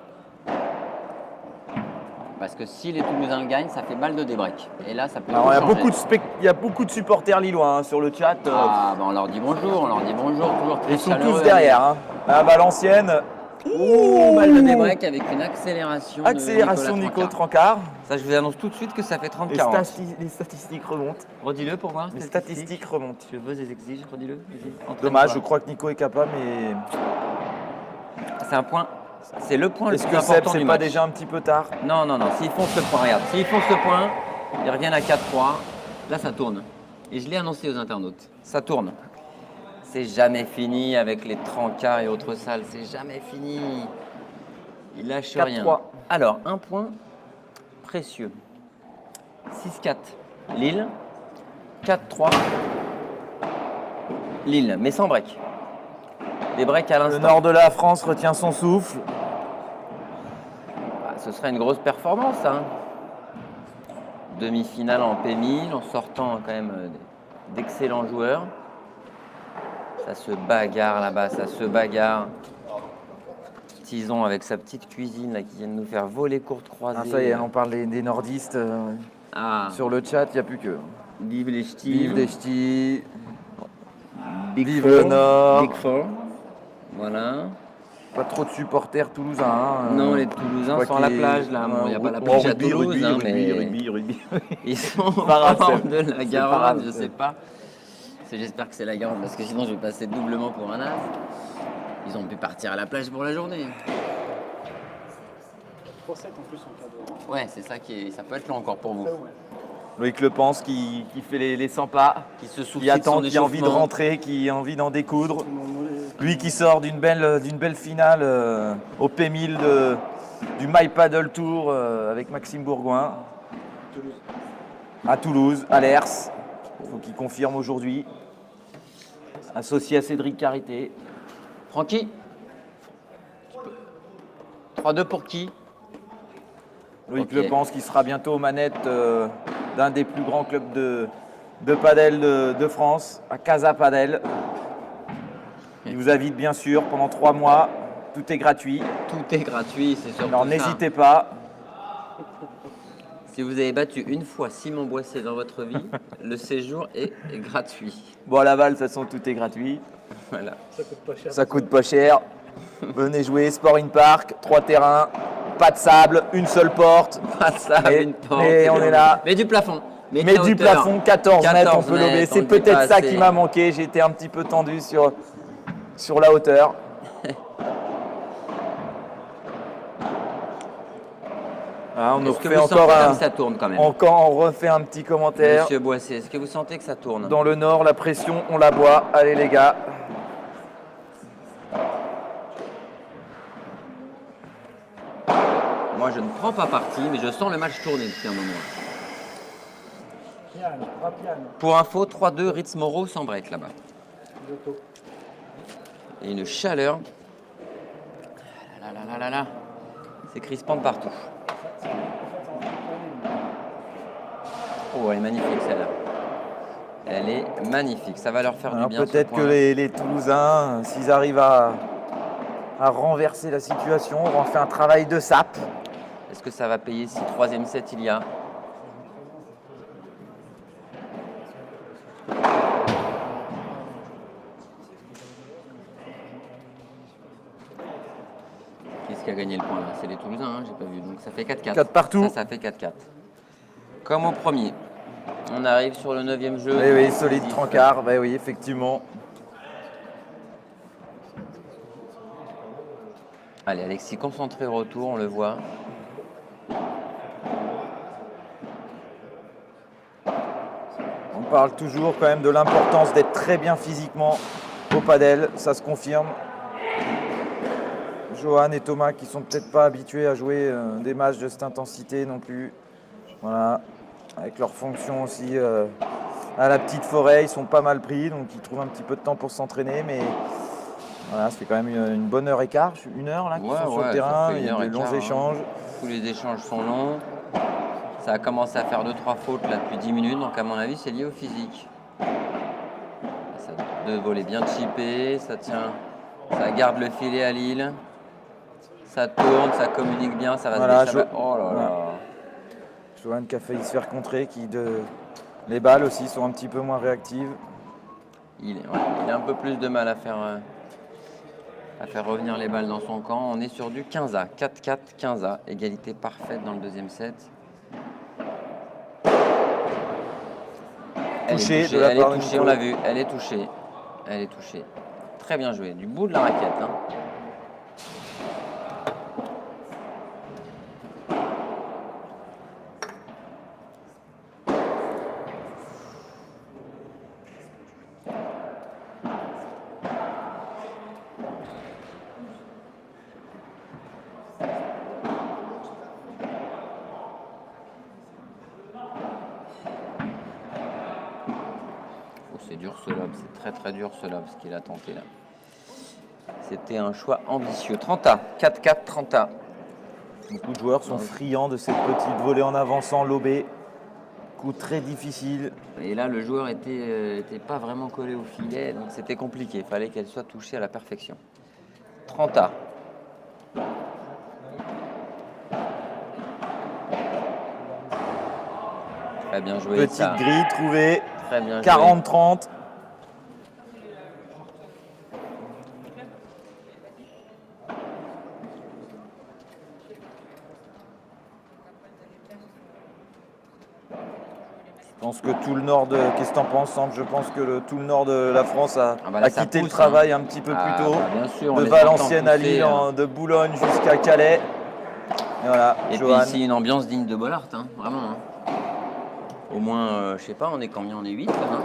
Parce que si les Toulousains gagnent, ça fait balle de débreak. Et là, ça peut Alors, tout il y a changer. beaucoup de supporters lillois hein, sur le chat. Ah, bah on leur dit bonjour, toujours très Ils sont chaleureux. tous derrière. Hein. À Valenciennes, Ouh, balle de débreak avec une accélération. accélération de Nico Trancard. Trancard. Ça, je vous annonce tout de suite que ça fait Les 30-40. les statistiques remontent. Redis-le pour moi. Les statistiques remontent. Je veux les exiges, redis-le. Vas-y, entraîne-toi. Dommage, je crois que Nico est capable, mais C'est un point. C'est le point le est-ce plus que Seb, important c'est du pas match. déjà un petit peu tard? Non, s'ils font ce point, regarde, s'ils font ce point, ils reviennent à 4-3, là ça tourne. Et je l'ai annoncé aux internautes, ça tourne. C'est jamais fini avec les Trancards et autres salles, c'est jamais fini. Ils lâchent 4-3. rien. Alors, un point précieux. 6-4, Lille. 4-3. Lille, mais sans break. Les breaks à Le l'instant. nord de la France retient son souffle. Ah, ce serait une grosse performance, ça. Hein. Demi-finale en P1000, en sortant quand même d'excellents joueurs. Ça se bagarre là-bas, ça se bagarre. Tison avec sa petite cuisine là, qui vient de nous faire voler courte croisée. Ah, ça y est, on parle des nordistes. Ah, Sur le chat, il n'y a plus que. vive les ch'tis. Vive les ch'tis. Big vive Four. le Nord. Big Four. Voilà. Pas trop de supporters toulousains. Hein. Non, les Toulousains Quoi sont à la qu'il- plage là. Bon, il n'y a pas la Bon, plage à rugby, Toulouse, rugby, hein, rugby, mais rugby. ils sont au pas grave, bord c'est- de la c'est pas Garonne, grave, je c'est- sais pas. J'espère que c'est la Garonne parce que sinon je vais passer doublement pour un as. Ils ont pu partir à la plage pour la journée. 3-7 en plus en cas de. Ouais, c'est ça qui est. Ça peut être long encore pour vous. Loïc Le Pense qui fait les 100 pas, Qui se soucie qui de attend, son qui a envie de échauffement. rentrer, qui a envie d'en découdre. Lui qui sort d'une belle finale au P1000 du My Paddle Tour avec Maxime Bourgoin. À Toulouse, à l'ERS. Il faut qu'il confirme aujourd'hui. Associé à Cédric Carité. Francky 3-2 pour qui? Loïc Ok. Le Pense qui sera bientôt aux manettes d'un des plus grands clubs de padel de France, à Casa Padel. Il vous invite bien sûr pendant 3 mois. Tout est gratuit. Tout est gratuit, c'est surtout Alors ça. n'hésitez pas. Si vous avez battu une fois Simon Boissé dans votre vie, le séjour est gratuit. Bon, à Laval, de toute façon, tout est gratuit. Voilà. Ça coûte pas cher. Ça coûte pas cher. Venez jouer, Sport in Park, 3 terrains, pas de sable, une seule porte. Pas ça, Mais- une porte. mais on est là. Mais du plafond. Mais de la du hauteur. plafond, 14 mètres, on peut mètres, lever. on C'est le peut-être ça dépasse qui et- m'a manqué. J'ai été un petit peu tendu sur la hauteur. Ah, on nous Est-ce que refait vous sentez encore comme un, ça tourne quand même on refait un petit commentaire. Monsieur Boissé, est-ce que vous sentez que ça tourne? Dans le nord, la pression, on la boit. Allez les gars. Moi, je ne prends pas parti, mais je sens le match tourner depuis un moment. Piano, rapiano, Pour info, 3-2, Ritz Moreau sans break là-bas. Giotto. Et une chaleur. Là, là, là, là, là. C'est crispant de partout. Oh, elle est magnifique celle-là. Elle est magnifique. Ça va leur faire Alors du bien. peut-être ce que point. les Toulousains, s'ils arrivent à renverser la situation, auront fait un travail de sape. Est-ce que ça va payer si troisième set il y a? Qu'est-ce qui a gagné le point là? C'est les Toulousains, hein, j'ai pas vu. Donc ça fait 4-4. 4 partout. Ça fait 4-4. Comme au premier. On arrive sur le 9e jeu. Oui, oui, solide trancard. Oui, oui, effectivement. Allez, Alexis, concentré au retour, on le voit. On parle toujours quand même de l'importance d'être très bien physiquement au padel. Ça se confirme. Johan et Thomas qui sont peut-être pas habitués à jouer des matchs de cette intensité non plus. Voilà. Avec leur fonction aussi à la petite forêt, ils sont pas mal pris, donc ils trouvent un petit peu de temps pour s'entraîner, mais voilà, ça fait quand même une bonne heure et quart, 1 heure là qu'ils Ouais, sont sur ouais, le ça terrain, fait il y une a heure de et longs quart, hein. échanges. Tous les échanges sont longs. Ça a commencé à faire 2-3 fautes là depuis 10 minutes, donc à mon avis c'est lié au physique. Ça, 2 volets bien chippés, ça tient, ça garde le filet à Lille. Ça tourne, ça communique bien, ça va Voilà, se déchaper. Oh là là. voilà. Johan qui a failli se faire contrer, les balles aussi sont un petit peu moins réactives. Il a un peu plus de mal à faire revenir les balles dans son camp. On est sur du 15A, 4-4, 15A. Égalité parfaite dans le deuxième set. Touché de la elle part de est touchée, Nico. on l'a vu, elle est touchée. Elle est touchée. Très bien joué, du bout de la raquette. Hein. dur ce lob, c'est très très dur ce lob, ce qu'il a tenté là. C'était un choix ambitieux. 30A, 4-4, 30A. Beaucoup de joueurs sont friands de cette petite volée en avançant, lobée. Coup très difficile. Et là, le joueur était pas vraiment collé au filet, donc c'était compliqué. Il fallait qu'elle soit touchée à la perfection. 30A. Très bien joué. Petite ça. grille trouvée. Très bien joué. 40-30. Je pense que tout le nord de... Qu'est-ce que t'en penses, Sandre? Je pense que tout le nord de la France a, Ah bah là, a ça quitté pousse, le travail un petit peu Ah, plus tôt. bah, bien sûr, on De laisse pas le temps Valenciennes à pousser, Lille, hein. de Boulogne jusqu'à Calais. Et voilà, Et Johan. puis ici, une ambiance digne de Bollard, hein, vraiment. Hein. Au moins, je sais pas, on est combien? On est 8 là, hein.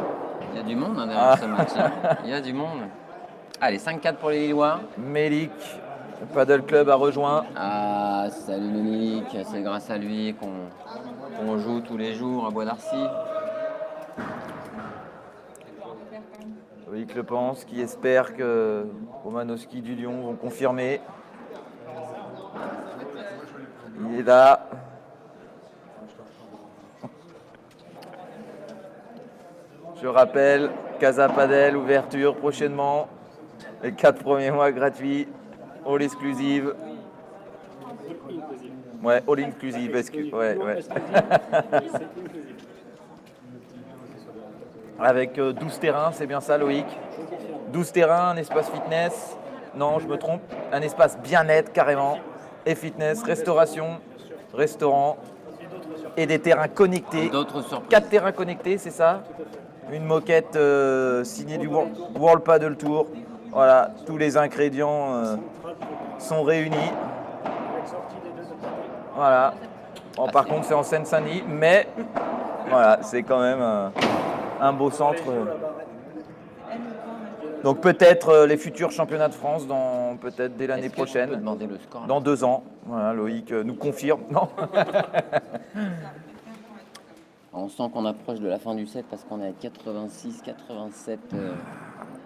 Il y a du monde hein, derrière ce match. Hein. Il y a du monde. Allez, 5-4 pour les Lillois. Mélic, le Paddle Club a rejoint. Ah, salut Mélic, c'est grâce à lui qu'on joue tous les jours à Bois d'Arcy. Loïc Le pense, qui espère que Romanowski du Lyon vont confirmer. Il est là. Je rappelle, Casa Padel, ouverture prochainement. Les 4 premiers mois gratuits. All exclusive. Ouais, all inclusive. Ouais. Avec 12 terrains, c'est bien ça Loïc? 12 terrains, un espace fitness. Non, je me trompe. Un espace bien-être carrément. Et fitness, restauration, restaurant. Et des terrains connectés. D'autres surprises. 4 terrains connectés, c'est ça? Une moquette signée du World Paddle Tour. Voilà, tous les ingrédients sont réunis. Voilà. Bon, par contre, c'est en Seine-Saint-Denis, mais voilà, c'est quand même un beau centre. Donc peut-être les futurs championnats de France peut-être dès l'année Est-ce que je prochaine. peux demander le score, là Dans 2 ans. Voilà, Loïc nous confirme. Non. On sent qu'on approche de la fin du set parce qu'on est à 86, 87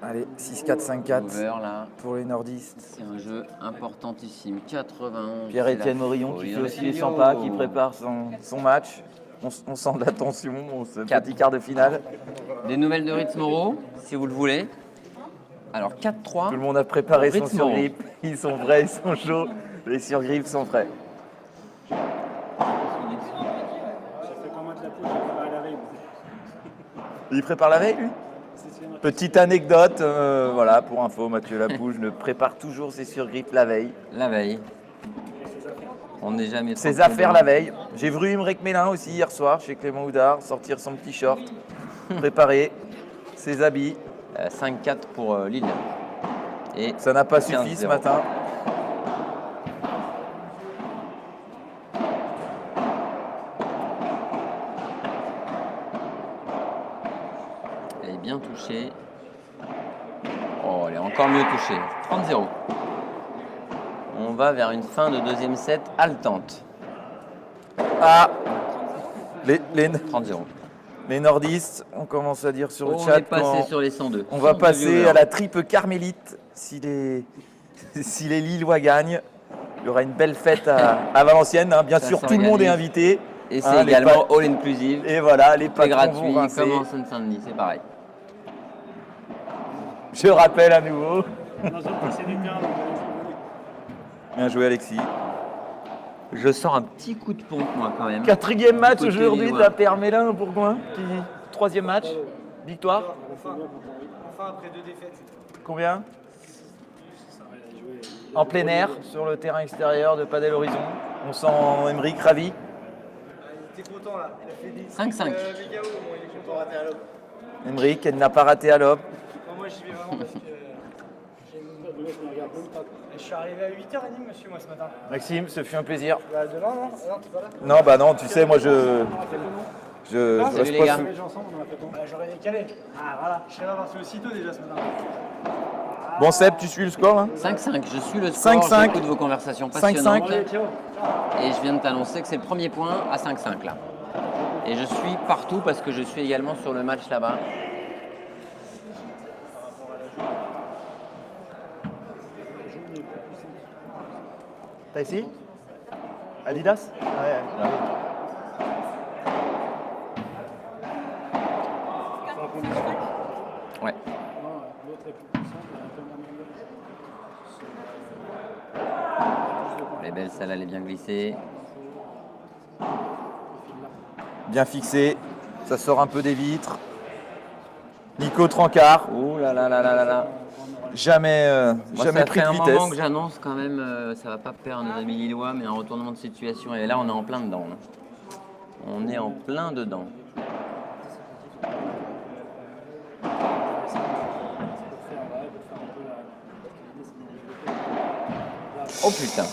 Allez, 6-4, 5-4 over là. pour les nordistes. C'est un jeu importantissime. 91. Pierre-Étienne c'est la Morillon qui folie. fait aussi les Studio. 100 pas, qui prépare son match. On sent de la tension, ce petit quart de finale. Des nouvelles de Ritz Moreau, si vous le voulez. Alors 4-3. Tout le monde a préparé son Ritz surgrip. Ils sont prêts, ils sont chauds. Les surgrips sont prêts. Il prépare la veille, lui? Petite anecdote, voilà, pour info, Mathieu Lapouge ne prépare toujours ses surgrips la veille. La veille. On n'est jamais trop Ses affaires prudent. la veille. J'ai vu Imrek Mélin aussi hier soir chez Clément Houdard sortir son petit short, préparer ses habits. 5-4 pour Lille. Et Ça n'a pas suffi 15-0. ce matin. elle est bien touchée. Oh, elle est encore mieux touchée. 30-0. On va vers une fin de deuxième set haletante. Ah, les 30-0. nordistes, on commence à dire sur le On chat est passé quand sur les 102. on va 102 passer viewers. à la triple carmélite si les Lillois gagnent. Il y aura une belle fête à Valenciennes. Hein. Bien Ça sûr, tout le monde est invité. Et c'est Hein, les également pa- all inclusive. Et voilà, les C'est patrons gratuit, vont rincer. comme en Seine-Saint-Denis, c'est pareil. Je rappelle à nouveau. Bien joué, Alexis. Je sens un petit coup de pompe, moi, quand même. 4e match Côté aujourd'hui de Lillois. la paire Mélin Bourgoin. 3e match, victoire. Enfin, après 2 défaites. Combien? En plein air, sur le terrain extérieur de Padel Horizon. On sent Emeric ravi. Il était content là. Il a fait des 5-5. méga hauts, moi, il est content raté à l'aube. Emeric, elle n'a pas raté à l'aube. Moi j'y vais vraiment parce que je suis arrivé à 8h30 monsieur moi ce matin. Maxime, ce fut un plaisir. Bah demain non, t'es pas là. Non, bah non, tu sais, moi je Salut reste les pas gars. sous- Ensemble, on a fait ton. Bah, j'aurais décalé. Ah voilà, je serais pas parti aussitôt déjà ce matin. Bon, Seb, tu suis le score là? 5-5, je suis le score, 5-5. j'écoute vos conversations 5-5. passionnantes. Allez, ciao. Et je viens de t'annoncer que c'est le premier point à 5-5 là. Et je suis partout parce que je suis également sur le match là-bas. T'as essayé Adidas? Ouais. Ouais. Elle est belle, celle-là, elle est bien glissée. Bien fixé. Ça sort un peu des vitres. Nico Trancard. Ouh là là là là là là. Jamais, Moi, jamais ça pris fait de un vitesse. moment que j'annonce quand même, ça va pas perdre nos amis lillois, mais un retournement de situation. Et là, on est en plein dedans. On est en plein dedans. Oh putain.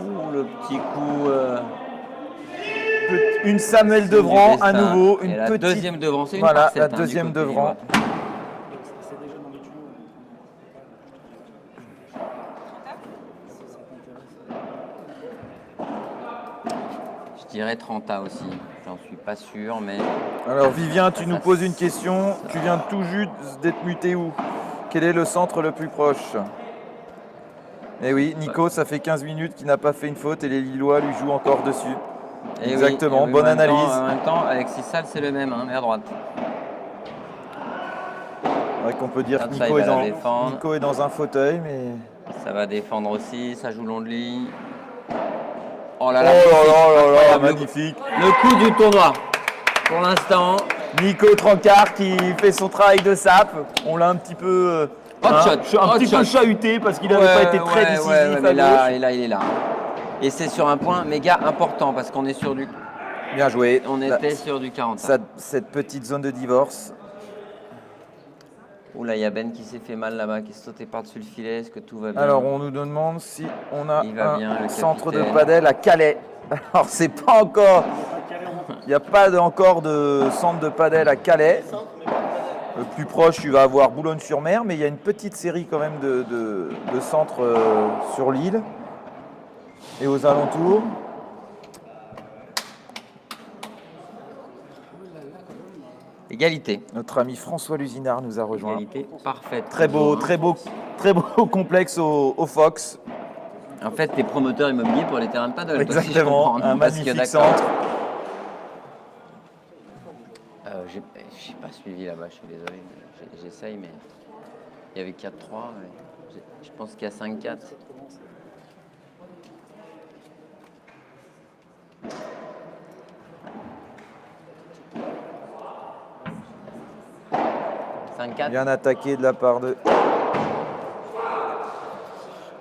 Ouh, le petit coup. Une Samuel Devran à destin. nouveau. Et Une la petite... deuxième Devran, c'est une Voilà, parcette, la hein, du deuxième côté Devran. lillois. Je dirais 30A aussi. J'en suis pas sûr, mais. Alors Vivien, tu nous poses une question. Tu viens tout juste d'être muté où? Quel est le centre le plus proche? Eh oui, Nico, ça fait 15 minutes qu'il n'a pas fait une faute et les Lillois lui jouent encore dessus. Eh Exactement, oui, bonne en même temps- analyse. En même temps, Alexis Salle, c'est le même, hein, mais à droite. C'est vrai qu'on peut dire que Comme ça, Nico il est, va la défendre. Nico est dans un fauteuil, mais... Ça va défendre aussi, ça joue long de ligne. Oh Oh là là là, là là là, incroyable. magnifique. Le coup du tournoi. Pour l'instant, Nico Trancard qui fait son travail de sape. On l'a un petit peu... Hot shot, un hot petit peu shot. chahuté parce qu'il n'avait pas été très décisif à mais là, gauche. il est là. Et c'est sur un point méga important parce qu'on est sur du. Bien joué. On Là, était sur du 40. cette petite zone de divorce. Ouh là, il y a Ben qui s'est fait mal là-bas, qui est sauté par-dessus le filet. Est-ce que tout va bien? Alors on nous demande si on a Il va bien, un le centre de capitaine. padel à Calais. Alors c'est pas encore... Il n'y a pas encore de centre de padel à Calais. Le plus proche, tu vas avoir Boulogne-sur-Mer, mais il y a une petite série quand même de centres sur l'île et aux alentours. Égalité. Notre ami François Lusinard nous a rejoint. Égalité parfaite. Très beau complexe au Fox. En fait, t'es promoteur immobilier pour les terrains de paddle. toi, si je Exactement, comprends, un parce que magnifique d'accord. centre. J'ai pas suivi là-bas, je suis désolé. J'essaye, mais il y avait 4-3. Je pense qu'il y a 5-4. Bien attaqué de la part de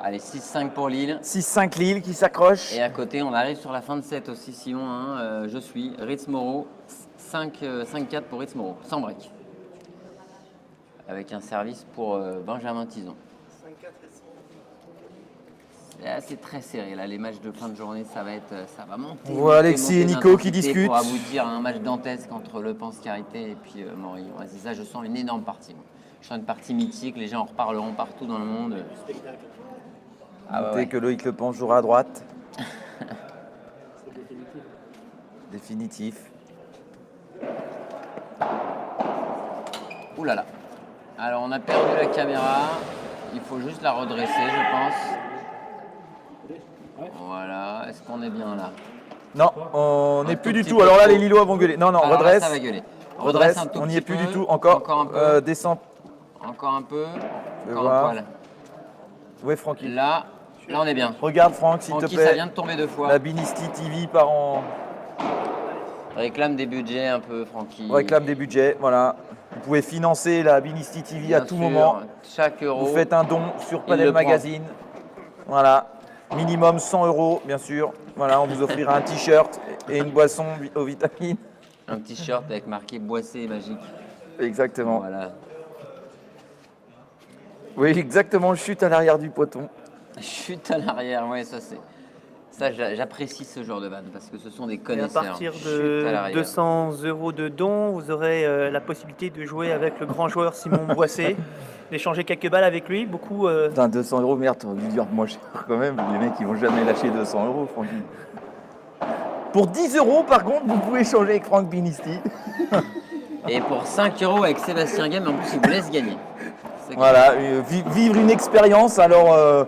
Allez, 6-5 pour Lille. 6-5 Lille qui s'accroche. Et à côté, on arrive sur la fin de set aussi, Simon. Hein, je suis Ritz Moreau. 5-4 pour Ritz Moreau, sans break. Avec un service pour Benjamin Tison. C'est très serré là, les matchs de fin de journée, ça va monter. On voit Alexis et Nico qui discutent. Pour aboutir à un match dantesque entre Le Pense Carité et puis Morillon. Ouais, c'est ça, je sens une énorme partie. Moi. Je sens une partie mythique, les gens en reparleront partout dans le monde. Notez que Loïc Lepens jouera à droite. Définitif. Ouh là là. Alors on a perdu la caméra. Il faut juste la redresser, je pense. Voilà. Est-ce qu'on est bien là? Non, on n'est plus tout du petit tout. peu Alors là, trop. les Lillois vont gueuler. Non, non, Alors là, redresse. ça va gueuler. Redresse un tout on n'y petit est plus peu. du tout. Encore un peu. descend. Encore un peu. Je vais Encore un voir. poil. Oui, Francky. Là on est bien. Regarde, Franck, s'il te Francky, plaît. ça vient de tomber 2 fois. La Binisti TV part en... Réclame des budgets un peu, Francky. réclame des budgets. Voilà. Vous pouvez financer la Binisti TV Bien à tout sûr, moment. Chaque euro. Vous faites un don sur Il Padel le prend. Magazine. Voilà. Minimum 100 €, bien sûr. Voilà, on vous offrira un t-shirt et une boisson aux vitamines. Un t-shirt avec marqué Boissé magique. Exactement. Voilà. Oui, exactement. Le chute à l'arrière du poton. Chute à l'arrière, ouais, ça c'est. Ça, j'apprécie ce genre de vanne parce que ce sont des Et à connaisseurs. partir Chute à de l'arrière. 200 € de dons, vous aurez la possibilité de jouer avec le grand joueur Simon Boissé, d'échanger quelques balles avec lui. Beaucoup. Putain, 200 €, merde, t'aurais dû dire moins cher quand même. Les mecs, ils vont jamais lâcher 200 €, Francky. Pour 10 €, par contre, vous pouvez échanger avec Franck Binisti. Et pour 5 € avec Sébastien Game, en plus, il vous laisse gagner. C'est Voilà, vivre une expérience. Alors,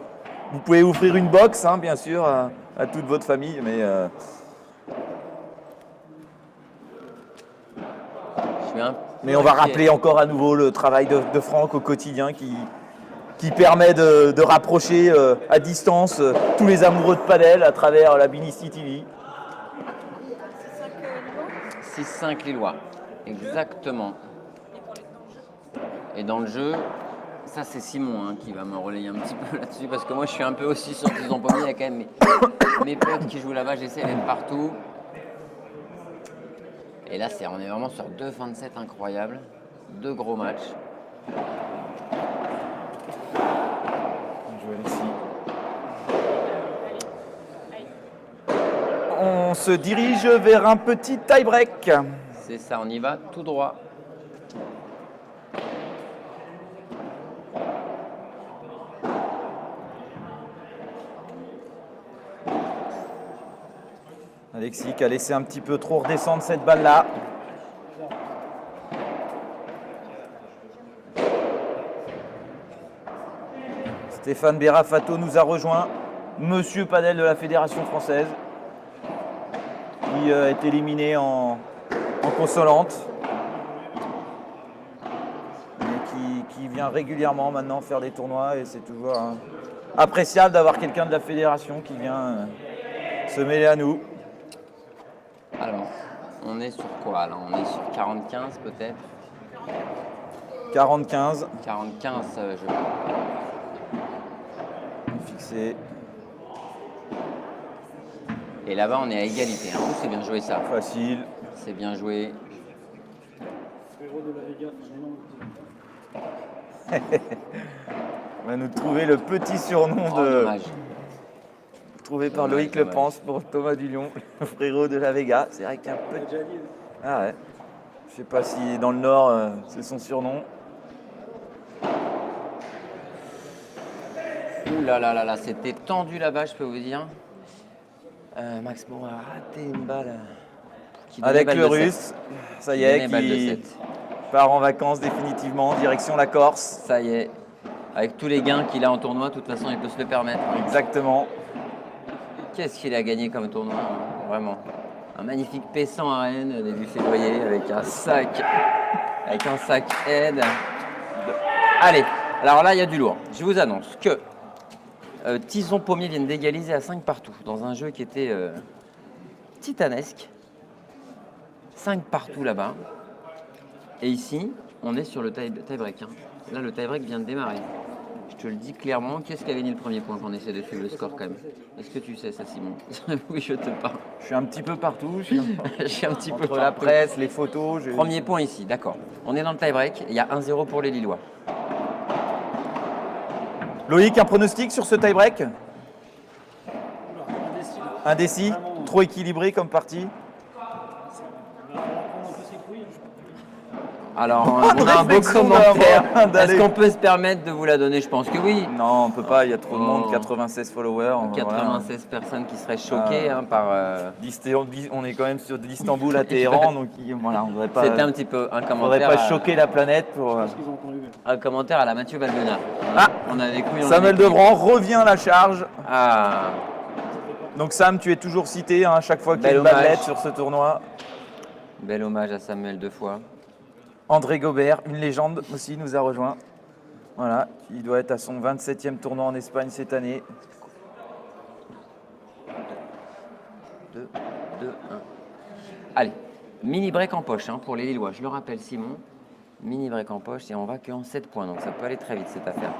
Vous pouvez offrir une box, hein, bien sûr, à toute votre famille, mais Je suis un peu mais on va inquiet. rappeler encore à nouveau le travail de Franck au quotidien qui permet de rapprocher à distance tous les amoureux de padel à travers la Binisti TV. 6-5 Lillois. Exactement. Et dans le jeu, ça c'est Simon qui va me relayer un petit peu là-dessus parce que moi je suis un peu aussi sur Tison Pommier. Il y a quand même mes potes qui jouent là-bas, j'essaie d'être partout. Et là, on est vraiment sur 2 fins de set incroyables. 2 gros matchs. Joué ici. On se dirige vers un petit tie-break. C'est ça, on y va tout droit. Alexis qui a laissé un petit peu trop redescendre cette balle-là. Stéphane Berafato nous a rejoint, monsieur Padel de la Fédération française, qui est éliminé en consolante, mais qui vient régulièrement maintenant faire des tournois et c'est toujours appréciable d'avoir quelqu'un de la fédération qui vient se mêler à nous. Alors, on est sur quoi là? On est sur 40-15 peut-être? 40-15. 40-15, Fixé. Et là-bas, on est à égalité. Oh, c'est bien joué ça. Facile. C'est bien joué. Frérot de la Vega, On va nous trouver le petit surnom Oh, dommage. trouvé par Dommage, Loïc dommage. Lepence pour Thomas Dulion, le frérot de la Vega. C'est vrai qu'il y a un peu. Ah ouais. Je sais pas si dans le Nord c'est son surnom. Ouh là là là là, c'était tendu là-bas, je peux vous dire. Max Moreau a raté une balle. Qui donnait Avec balle le de Russe, sept. ça y Qui est, donnait balle de qui sept. part en vacances définitivement, direction la Corse. Ça y est. Avec tous les gains qu'il a en tournoi, de toute façon, il peut se le permettre. Exactement. Qu'est-ce qu'il a gagné comme tournoi, vraiment. Un magnifique P100 à Rennes début février avec un sac aide. Allez, alors là il y a du lourd. Je vous annonce que Tison Pommier viennent d'égaliser à 5 partout dans un jeu qui était titanesque. 5 partout là-bas. Et ici, on est sur le tie-break. Là, le tie-break vient de démarrer. Je te le dis clairement, qui est-ce qui a gagné le premier point quand on essaie de suivre le score quand même? Est-ce que tu sais ça, Simon? Oui, je te parle. Je suis un petit peu partout. Je suis un petit peu Entre la partout. presse, les photos. Premier point ici, d'accord. On est dans le tie-break, il y a 1-0 pour les Lillois. Loïc, un pronostic sur ce tie-break? Indécis? Trop équilibré comme partie? Alors, Bonne on a un beau réflexion commentaire. d'aller. Est-ce qu'on peut se permettre de vous la donner? Je pense que oui. Non, on peut pas, il y a trop de monde, Oh. 96 followers. 96 personnes qui seraient choquées par... On est quand même sur d'Istanbul à Téhéran, donc voilà, on ne devrait pas, C'était un petit peu un faudrait commentaire, pas choquer la planète. Pour, un commentaire à la Mathieu Valbuena. Ah, on a des couilles dans Samuel les couilles. Debran revient à la charge. Ah, Donc Sam, tu es toujours cité à chaque fois qu'il y a Bel une balle hommage. nette sur ce tournoi. bel hommage à Samuel 2 fois. André Gobert, une légende aussi, nous a rejoint. Voilà, il doit être à son 27e tournoi en Espagne cette année. 2, 2, 1. Allez, mini break en poche pour les Lillois. Je le rappelle, Simon. Mini break en poche et on va qu'en 7 points. Donc ça peut aller très vite cette affaire.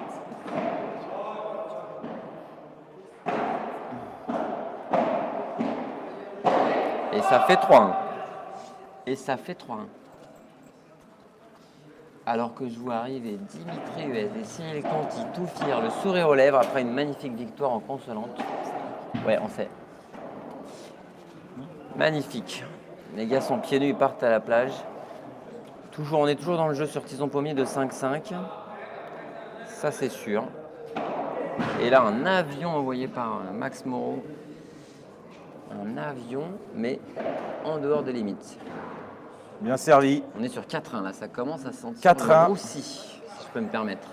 Et ça fait 3-1. Et ça fait 3-1. Alors que je vois arriver Dimitri Huez et Cyril Conti, tout fiers, le sourire aux lèvres après une magnifique victoire en consolante. Ouais, on sait. Magnifique. Les gars sont pieds nus, ils partent à la plage. On est toujours dans le jeu sur Tison Pommier de 5-5. Ça, c'est sûr. Et là, un avion envoyé par Max Moreau. Un avion, mais en dehors des limites. Bien servi. On est sur 4-1 là, ça commence à sentir 4-1. aussi, si je peux me permettre.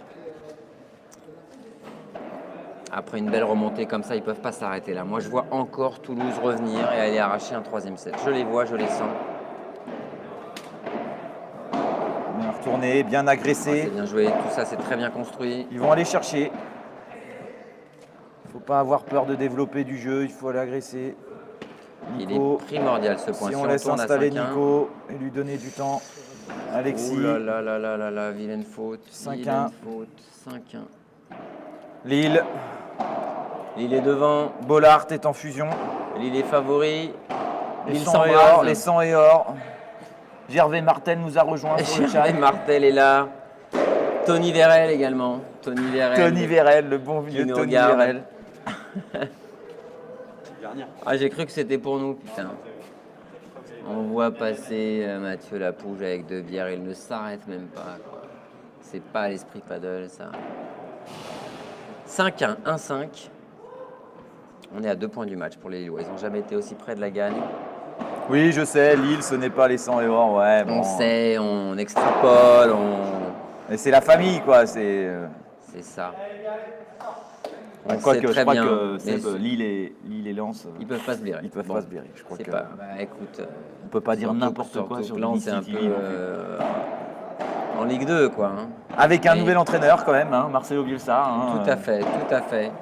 Après une belle remontée comme ça, ils ne peuvent pas s'arrêter là. Moi, je vois encore Toulouse revenir et aller arracher un 3e set. Je les vois, je les sens. Bien retourné, bien agressé. C'est bien joué, tout ça, c'est très bien construit. Ils vont aller chercher. Il ne faut pas avoir peur de développer du jeu, il faut aller agresser. Il Nico, est primordial ce point. si on laisse tourne à installer 5-1, Nico et lui donner du temps, Alexis, oh là là là là là là, vilaine faute. 5-1. Vilaine faute, 5-1. Lille, Lille est devant, Bollard est en fusion. Lille est favori. Les Lille 100 et s'embrase. or, les 100 et or. Gervais Martel nous a rejoint sur le chat. Gervais Martel est là. Tony Vérel également. Tony Vérel, le bon vieux Qui nous Tony regarde. Vérel. Ah, j'ai cru que c'était pour nous, putain. On voit passer Mathieu Lapouge avec 2 bières, il ne s'arrête même pas, quoi. C'est pas l'esprit paddle, ça. 5-1, 1-5. On est à 2 points du match pour les Lillois. Ils n'ont jamais été aussi près de la gagne. Oui, je sais, Lille, ce n'est pas les 100 et or. Ouais, bon. On sait, on extrapole, Et c'est la famille, quoi. C'est ça. Bon, On quoi sait que je très crois bien, que mais Seb, Lille et Lens, ils peuvent pas se blairer. ils peuvent Bon, pas se blairer. Je crois c'est que pas. Bah écoute. on peut pas dire surtout- n'importe quoi surtout sur que Lens, c'est un City peu Lille. en Ligue 2, quoi. Hein. Avec un Mais- nouvel entraîneur quand même, hein, Marcelo Bielsa. Hein, Tout à fait, tout à fait.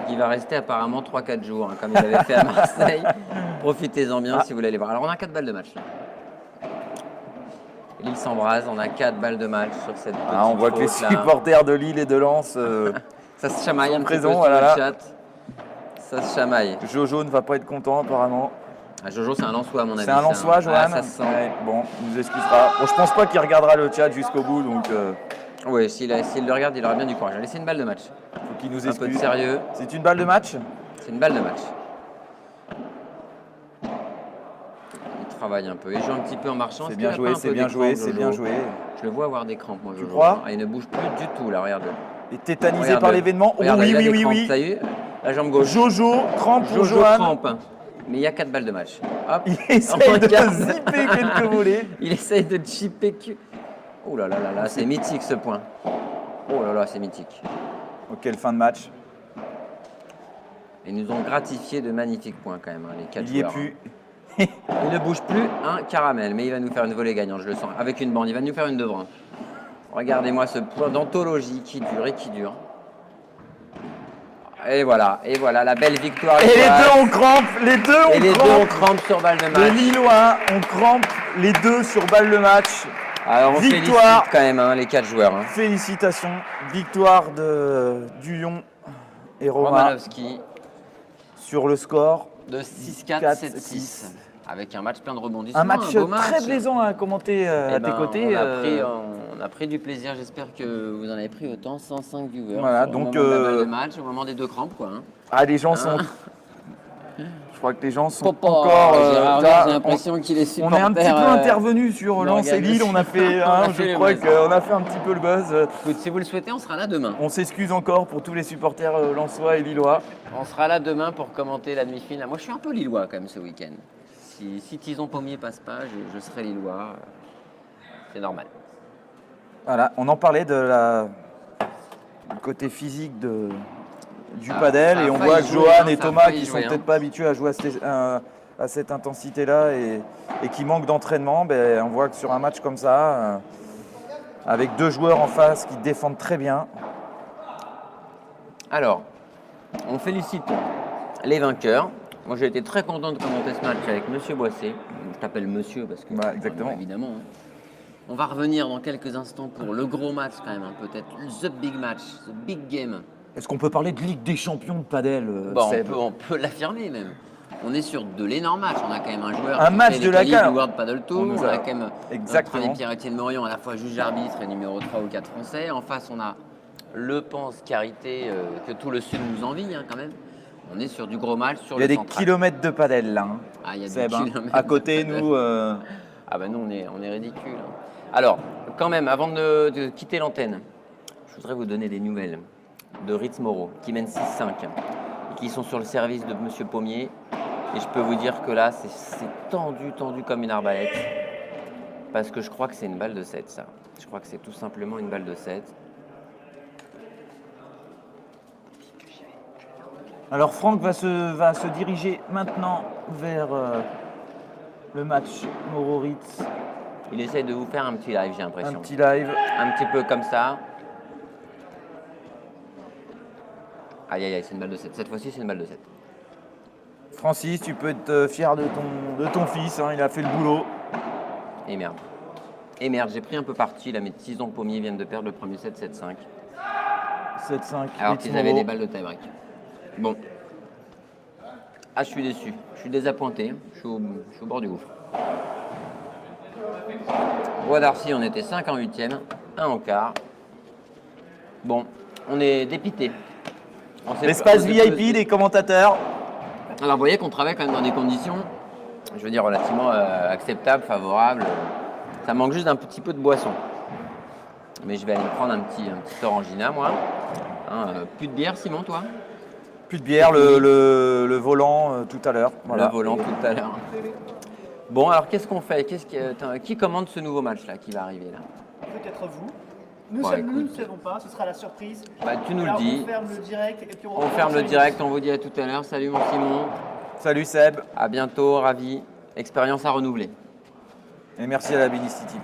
Il va rester apparemment 3-4 jours, hein, comme il avait fait à Marseille. Profitez-en bien si vous voulez aller voir. Alors on a 4 balles de match. Là. Lille s'embrase, on a 4 balles de match sur cette petite on voit que les faute, là. supporters de Lille et de Lens, Ça se chamaille sont un petit peu présents, sur voilà, le là. chat. Ça se chamaille. Jojo ne va pas être content apparemment. Ah, Jojo, c'est un Lensois à mon avis. C'est un Lensois, Johan. Ah, ça se sent. Ouais, bon, il nous excusera. Bon, je pense pas qu'il regardera le chat jusqu'au bout, donc Oui, s'il le regarde, il aura bien du courage. Allez, c'est une balle de match. faut qu'il nous Un peu de excuse. sérieux. C'est une balle de match. C'est une balle de match. Il travaille un peu. Il joue un petit peu en marchant. C'est Est-ce bien qu'il a joué, pas un c'est peu bien des joué, crampes, c'est Jojo bien joué. Je le vois avoir des crampes, moi, Tu Jojo. crois Ah, il ne bouge plus du tout, là, regarde. Et tétanisé Regarde. par l'événement. Oh, Regarde, oui, il a oui, des oui, crampes, oui. Ça y est, la jambe gauche. Jojo, crampe pour Jojo Johan. crampe. Mais il y a 4 balles de match. Hop. Il essaye de Regarde. zipper quelques volets. Il essaye de chipper. Oh là là là là, c'est mythique ce point. Oh là là, c'est mythique. Oh, quelle fin de match. Ils nous ont gratifié de magnifiques points quand même, hein, les 4 Il y est joueurs. plus. Il ne bouge plus un caramel, mais il va nous faire une volée gagnante, je le sens. Avec une bande, il va nous faire une de brin. Regardez-moi ce point d'anthologie qui dure et qui dure. Et voilà, la belle victoire. Et les lilloise. deux on crampe, les deux Et les on deux, on crampe. crampe sur balle de Les match. Lillois, on crampe les deux sur balle de match. Alors on Victoire. félicite quand même hein, les 4 joueurs. Hein. Félicitations. Victoire du Lyon et Roma Romanovski sur le score. de 6-4, 4-6. 7-6. Avec un match plein de rebondissements. Un match beau très plaisant à commenter Eh à ben, tes côtés. on a pris du plaisir, j'espère que vous en avez pris autant, 105 viewers. Voilà, au donc, moment de la balle de match, au moment des 2 crampes, quoi. Hein. Ah, les gens sont. Je crois que les gens sont Papa, encore. Gérard là, Vert, j'ai l'impression qu'il est on supporter. est un petit peu intervenu sur Lens et Lille. On a fait, On a je fait le crois buzz. qu'on a fait un petit peu le buzz. Écoute, si vous le souhaitez, on sera là demain. On s'excuse encore pour tous les supporters lensois et lillois. On sera là demain pour commenter la demi-finale. Moi, je suis un peu lillois quand même ce week-end. Si Tison Pommier passe pas, je serai lillois. C'est normal. Voilà, on en parlait du côté physique du padel ça a et on failli voit que jouer, Johan hein, et ça a Thomas failli qui sont jouer, hein. peut-être pas habitués à jouer à cette intensité-là et qui manquent d'entraînement, on voit que sur un match comme ça, avec 2 joueurs en face qui défendent très bien. Alors, on félicite les vainqueurs. Moi, j'ai été très content de commenter ce match avec Monsieur Boissé. Je t'appelle Monsieur parce que, Exactement. évidemment. Hein. On va revenir dans quelques instants pour le gros match quand même, hein, peut-être the big match, the big game. Est-ce qu'on peut parler de Ligue des champions de padel, Bon, Seb on peut l'affirmer même. On est sur de l'énorme match. On a quand même un joueur Un qui match fait de les la qualifs carte. du World Paddle Tour. On nous On a- a quand même Exactement. notre ami Pierre-Étienne Morion, à la fois juge arbitre et numéro 3 ou 4 français. En face, on a Le Pense Carité que tout le Sud nous envie hein, quand même. On est sur du gros match sur Il y a le des central. kilomètres de padel là. Hein. Ah, il y a des Seb, hein. kilomètres À côté, de nous, Ah ben nous, on est ridicule. Alors, quand même, avant de quitter l'antenne, je voudrais vous donner des nouvelles de Ritz Moreau, qui mène 6-5, et qui sont sur le service de Monsieur Pommier. Et je peux vous dire que là, c'est tendu comme une arbalète. Parce que je crois que c'est une balle de 7, ça. Je crois que c'est tout simplement une balle de 7. Alors Franck va se diriger maintenant vers le match Mororitz. Il essaye de vous faire un petit live, j'ai Un l'impression. petit live. Un petit peu comme ça. Aïe aïe aïe, c'est une balle de 7. Cette fois-ci, c'est une balle de 7. Francis, tu peux être fier de ton fils, hein, il a fait le boulot. Et merde. Et merde, j'ai pris un peu parti. Là, mes tisons pommiers viennent de perdre le premier set 7-5. 7-5. Alors qu'ils avaient des balles de tie-break. Bon. Ah, je suis déçu. Je suis désappointé. Je suis au bord du gouffre. Roi d'Arcy, on était 5 en 8e, 1 en quart. Bon, on est dépité. L'espace VIP des commentateurs. Alors, vous voyez qu'on travaille quand même dans des conditions, je veux dire, relativement acceptables, favorables. Ça manque juste d'un petit peu de boisson. Mais je vais aller me prendre un petit orangina, moi. Hein, plus de bière, Simon, toi? Plus de bière, le volant tout à l'heure. Voilà. Le volant tout à l'heure. Bon, alors qu'est-ce qu'on fait? Qui commande ce nouveau match-là qui va arriver là? Peut-être vous. Nous, Ouais, nous ne écoute. savons pas, ce sera la surprise. Bah, tu nous Alors, le dis. on ferme le direct et puis On ferme le direct, on vous dit à tout à l'heure. Salut mon Simon. Salut Seb. À bientôt, ravi. Expérience à renouveler. Et merci à la Billy City.